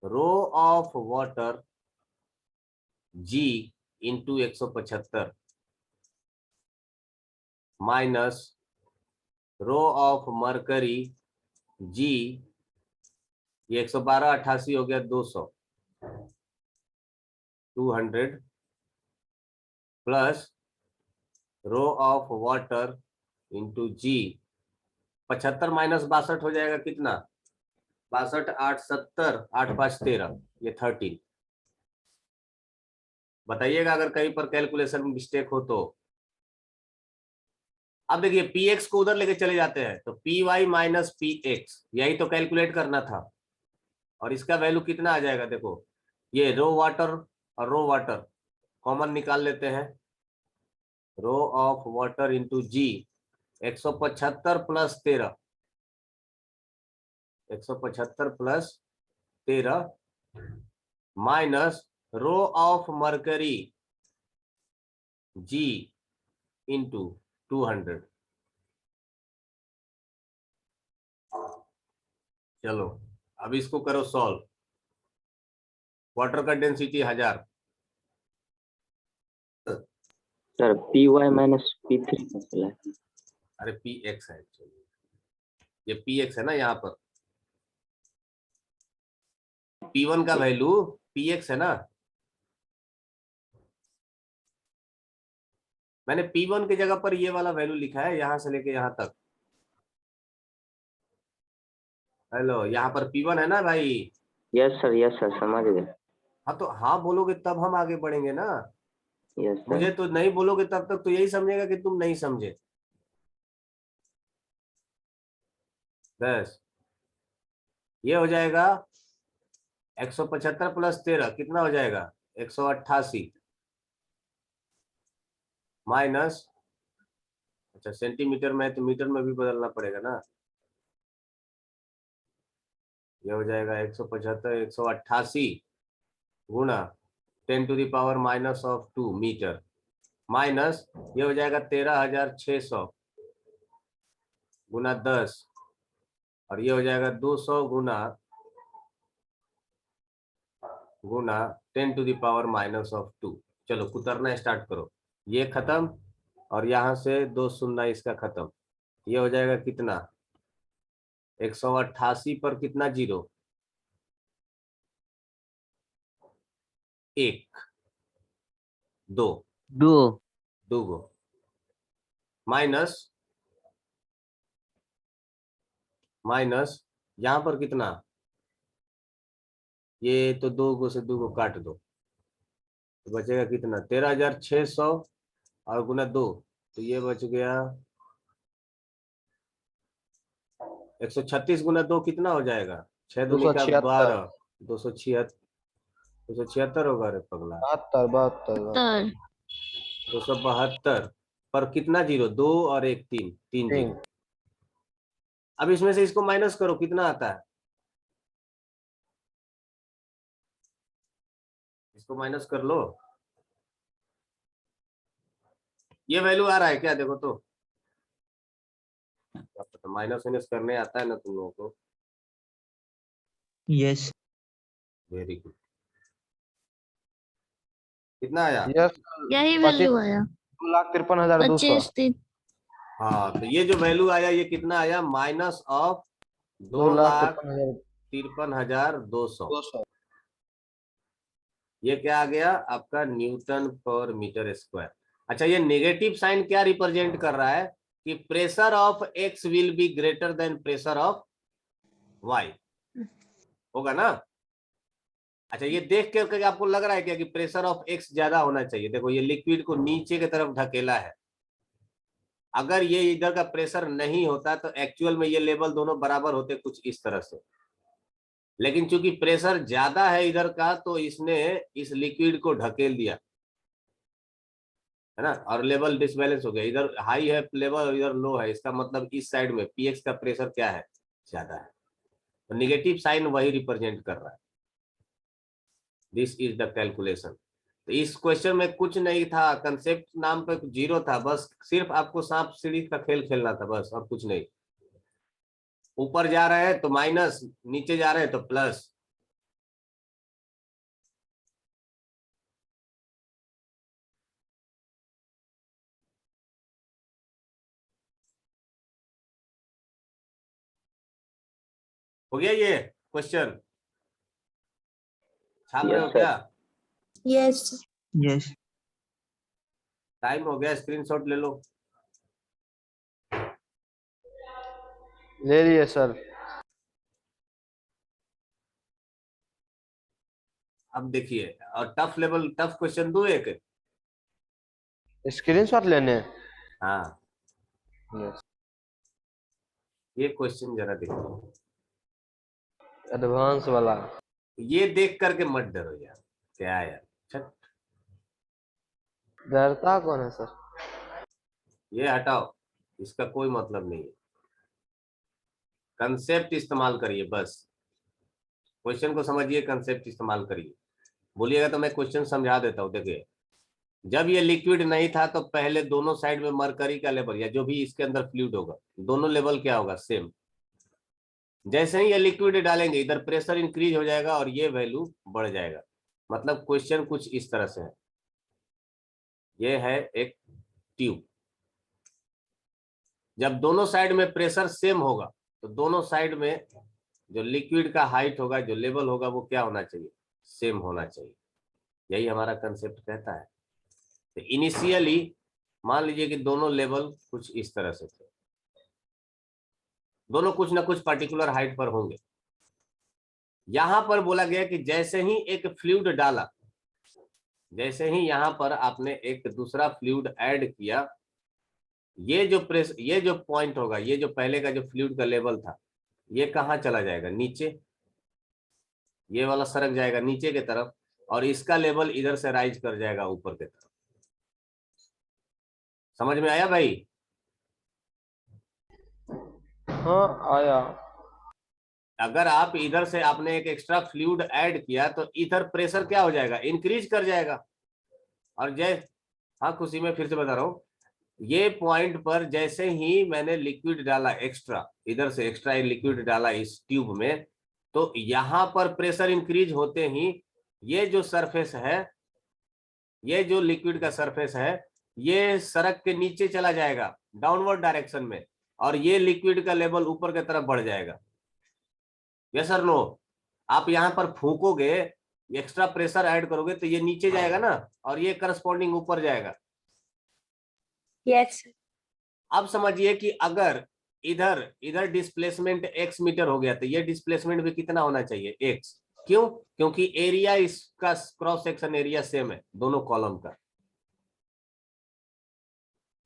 rho of water G into 175 minus rho of mercury G, ये 112 88 हो गया 200 plus rho of water into g, 75 minus 62 हो जाएगा कितना, 62 8 70 8 5 13, ये 13। बताइएगा अगर कहीं पर कैलकुलेशन में मिस्टेक हो तो। अब देखिए px को उधर लेके चले जाते हैं, तो py माइनस px, यही तो कैलकुलेट करना था, और इसका वैल्यू कितना आ जाएगा, देखो ये रो वाटर और रो वाटर कॉमन निकाल लेते हैं, rho of water into g 175 plus 13, 175 plus 13 minus rho of mercury g into 200। चलो अब इसको करो सॉल्व, वाटर का density 1000, sir Py minus P3 का चला है। अरे Px है, ये Px है ना, यहाँ पर P1 का वैल्यू Px है ना, मैंने P1 की जगह पर ये वाला वैल्यू लिखा है, यहां से लेके यहां तक। हेलो, यहाँ पर P1 है ना भाई। यस सर समझ गए। हाँ तो हाँ बोलोगे तब हम आगे बढ़ेंगे ना, यस सर। मुझे तो नहीं बोलोगे तब तक तो यही समझेगा कि तुम नहीं समझे। बस ये हो जाएगा 175 प्लस 13 कितना हो जाएगा 188 माइनस, अच्छा सेंटीमीटर में है तो मीटर में भी बदलना पड़ेगा ना, ये हो जाएगा 175 188 गुणा 10 to the power minus of 2 metre minus ये हो जाएगा 13600 गुना 10 और ये हो जाएगा 200 गुना 10 to the power minus of 2। चलो कुतरना स्टार्ट करो, ये खत्म और यहाँ से 2 शून्य इसका खत्म, ये हो जाएगा कितना 188 पर कितना जीरो, 1 2 2 गो माइनस यहाँ पर कितना, ये तो 2 गो से 2 गो काट दो तो बचेगा कितना 13600 और गुना 2 तो ये बच गया 136 गुना 2 कितना हो जाएगा 6 दूनी का 12 276 होगा रे पगला 272 पर कितना जीरो 2 और 1 3 जीरो। अब इसमें से इसको माइनस करो कितना आता है इसको माइनस कर लो। ये वैल्यू आ रहा है क्या, देखो तो माइनस माइनस करने आता है ना तुम लोगों को। Yes very good. कितना आया? यस यही वैल्यू आया 2,53,200। 25 हाँ, तो ये जो वैल्यू आया ये कितना आया, माइनस ऑफ 2,53,200। 2,53,200। ये क्या आ गया आपका, न्यूटन पर मीटर स्क्वायर। अच्छा, ये नेगेटिव साइन क्या रिप्रेजेंट कर रहा है कि pressure of X will be greater than pressure of Y, होगा ना। अच्छा, ये देख कर आपको लग रहा है क्या कि प्रेशर ऑफ एक्स ज्यादा होना चाहिए। देखो ये लिक्विड को नीचे की तरफ ढकेला है, अगर ये इधर का प्रेशर नहीं होता तो एक्चुअल में ये लेवल दोनों बराबर होते कुछ इस तरह से, लेकिन चूंकि प्रेशर ज्यादा है इधर का तो इसने इस लिक्विड को ढकेल दिया, है ना, और लेवल डिसबैलेंस हो गया। इधर हाई है लेवल, इधर लो है, इसका मतलब इस साइड में पीएक्स का प्रेशर क्या है, ज्यादा है। तो नेगेटिव साइन वही रिप्रेजेंट कर रहा है। This is the calculation. तो इस क्वेश्चन में कुछ नहीं था, कंसेप्ट नाम पे जीरो था, बस सिर्फ आपको सांप सीढ़ी का खेल खेलना था बस, और कुछ नहीं। ऊपर जा रहे हैं तो माइनस, नीचे जा रहे हैं तो प्लस। हो गया ये क्वेश्चन, छाप रहे हो Yes, sir. क्या? Yes. यस टाइम हो गया, स्क्रीनशॉट ले लो। ले लिए सर। अब देखिए, और टफ लेवल टफ क्वेश्चन दो एक। स्क्रीनशॉट लेने। हाँ, यस ये क्वेश्चन जरा देखो, एडवांस वाला। ये देख करके मत डरो यार, क्या यार, छट, डरता कौन है सर? ये हटाओ, इसका कोई मतलब नहीं है। कंसेप्ट इस्तेमाल करिए बस, क्वेश्चन को समझिए, कंसेप्ट इस्तेमाल करिए। बोलिएगा तो मैं क्वेश्चन समझा देता हूँ। देखिए, जब ये लिक्विड नहीं था तो पहले दोनों साइड में मरकरी का लेवल या जो भी इसके अंदर फ्लूइड होगा, दोनों लेवल क्या होगा, सेम। जैसे ही ये लिक्विड डालेंगे इधर प्रेशर इंक्रीज हो जाएगा और ये वैल्यू बढ़ जाएगा। मतलब क्वेश्चन कुछ इस तरह से है। ये है एक ट्यूब, जब दोनों साइड में प्रेशर सेम होगा तो दोनों साइड में जो लिक्विड का हाइट होगा, जो लेवल होगा, वो क्या होना चाहिए, सेम होना चाहिए। यही हमारा कंसेप्ट कहता है। तो इनिशियली मान लीजिए कि दोनों लेवल कुछ इस तरह से थे, दोनों कुछ ना कुछ पर्टिकुलर हाइट पर होंगे। यहां पर बोला गया कि जैसे ही एक फ्लूइड डाला, जैसे ही यहां पर आपने एक दूसरा फ्लूइड ऐड किया, ये जो पॉइंट होगा, ये जो पहले का जो फ्लूइड का लेवल था, ये कहाँ चला जाएगा, नीचे। ये वाला सरक जाएगा नीचे की तरफ और इसका लेवल इधर से राइज कर जाएगा ऊपर की तरफ। समझ में आया भाई? हाँ आया। अगर आप इधर से आपने एक एक्स्ट्रा फ्लूइड ऐड किया तो इधर प्रेशर क्या हो जाएगा, इंक्रीज कर जाएगा। और हाँ खुशी में फिर से बता रहा हूं, ये पॉइंट पर जैसे ही मैंने लिक्विड डाला एक्स्ट्रा, इधर से एक्स्ट्रा लिक्विड डाला इस ट्यूब में, तो यहां पर प्रेशर इंक्रीज होते ही ये जो सरफेस है, ये जो लिक्विड का सरफेस है, ये सरक के नीचे चला जाएगा डाउनवर्ड डायरेक्शन में, और ये लिक्विड का लेवल ऊपर की तरफ बढ़ जाएगा। यस और नो? आप यहां पर फूकोगे, एक्स्ट्रा प्रेशर ऐड करोगे तो ये नीचे जाएगा ना, और ये करस्पॉन्डिंग ऊपर जाएगा। Yes. अब समझिए कि अगर इधर इधर डिस्प्लेसमेंट x मीटर हो गया तो ये डिस्प्लेसमेंट भी कितना होना चाहिए, x। क्यों? क्योंकि एरिया इसका क्रॉस सेक्शन एरिया सेम है दोनों कॉलम का।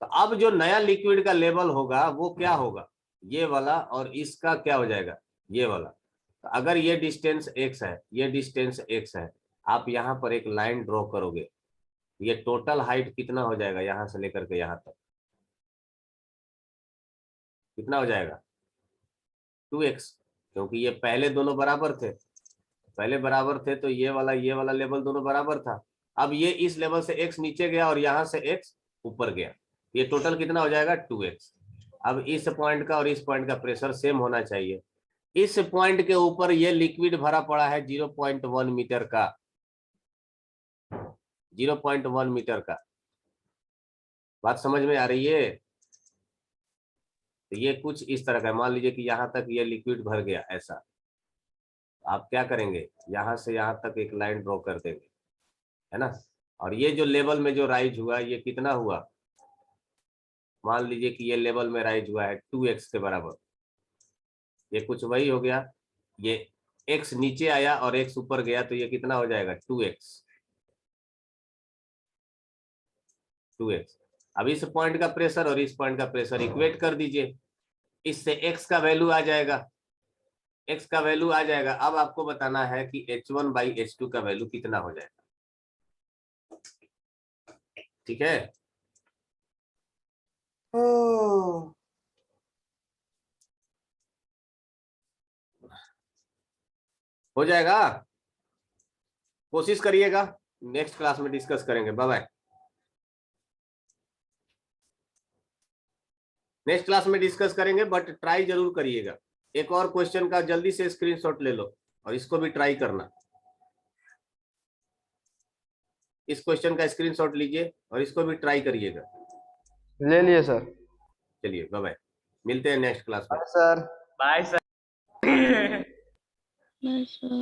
तो अब जो नया लिक्विड का लेवल होगा वो क्या होगा, ये वाला, और इसका क्या हो जाएगा, ये वाला। तो अगर ये डिस्टेंस x है, ये डिस्टेंस x है, आप यहां पर एक लाइन ड्रॉ करोगे, ये टोटल हाइट कितना हो जाएगा यहां से लेकर के यहां तक, कितना हो जाएगा, 2x, क्योंकि ये पहले दोनों बराबर थे। पहले बराबर थे तो ये वाला लेवल दोनों बराबर था। अब ये इस लेवल से x नीचे गया और यहां से x ऊपर गया, ये टोटल कितना हो जाएगा 2x। अब इस पॉइंट का और इस पॉइंट का प्रेशर सेम होना चाहिए। इस पॉइंट के ऊपर ये लिक्विड भरा पड़ा है 0.1 मीटर का, 0.1 मीटर का। बात समझ में आ रही है? तो ये कुछ इस तरह का है। मान लीजिए कि यहां तक ये लिक्विड भर गया ऐसा, आप क्या करेंगे, यहां से यहां तक एक लाइन ड्रॉ कर देंगे, है ना। और ये जो लेवल में जो राइज हुआ ये कितना हुआ, मान लीजिए कि ये लेवल में राइज हुआ है 2x के बराबर। ये कुछ वही हो गया, ये x नीचे आया और x ऊपर गया तो ये कितना हो जाएगा 2x। अब इस पॉइंट का प्रेशर और इस पॉइंट का प्रेशर इक्वेट कर दीजिए, इससे x का वैल्यू आ जाएगा, x का वैल्यू आ जाएगा। अब आपको बताना है कि H1/H2 का वैल्यू कितना हो जाएगा। ठीक है, हो जाएगा, कोशिश करिएगा। नेक्स्ट क्लास में डिस्कस करेंगे। Bye bye. नेक्स्ट क्लास में डिस्कस करेंगे, बट ट्राई जरूर करिएगा। एक और क्वेश्चन का जल्दी से स्क्रीनशॉट ले लो और इसको भी ट्राई करना। इस क्वेश्चन का स्क्रीनशॉट लीजिए और इसको भी ट्राई करिएगा। ले लिए सर। चलिए बाय बाय, मिलते हैं नेक्स्ट क्लास में। Sir Yes, sir.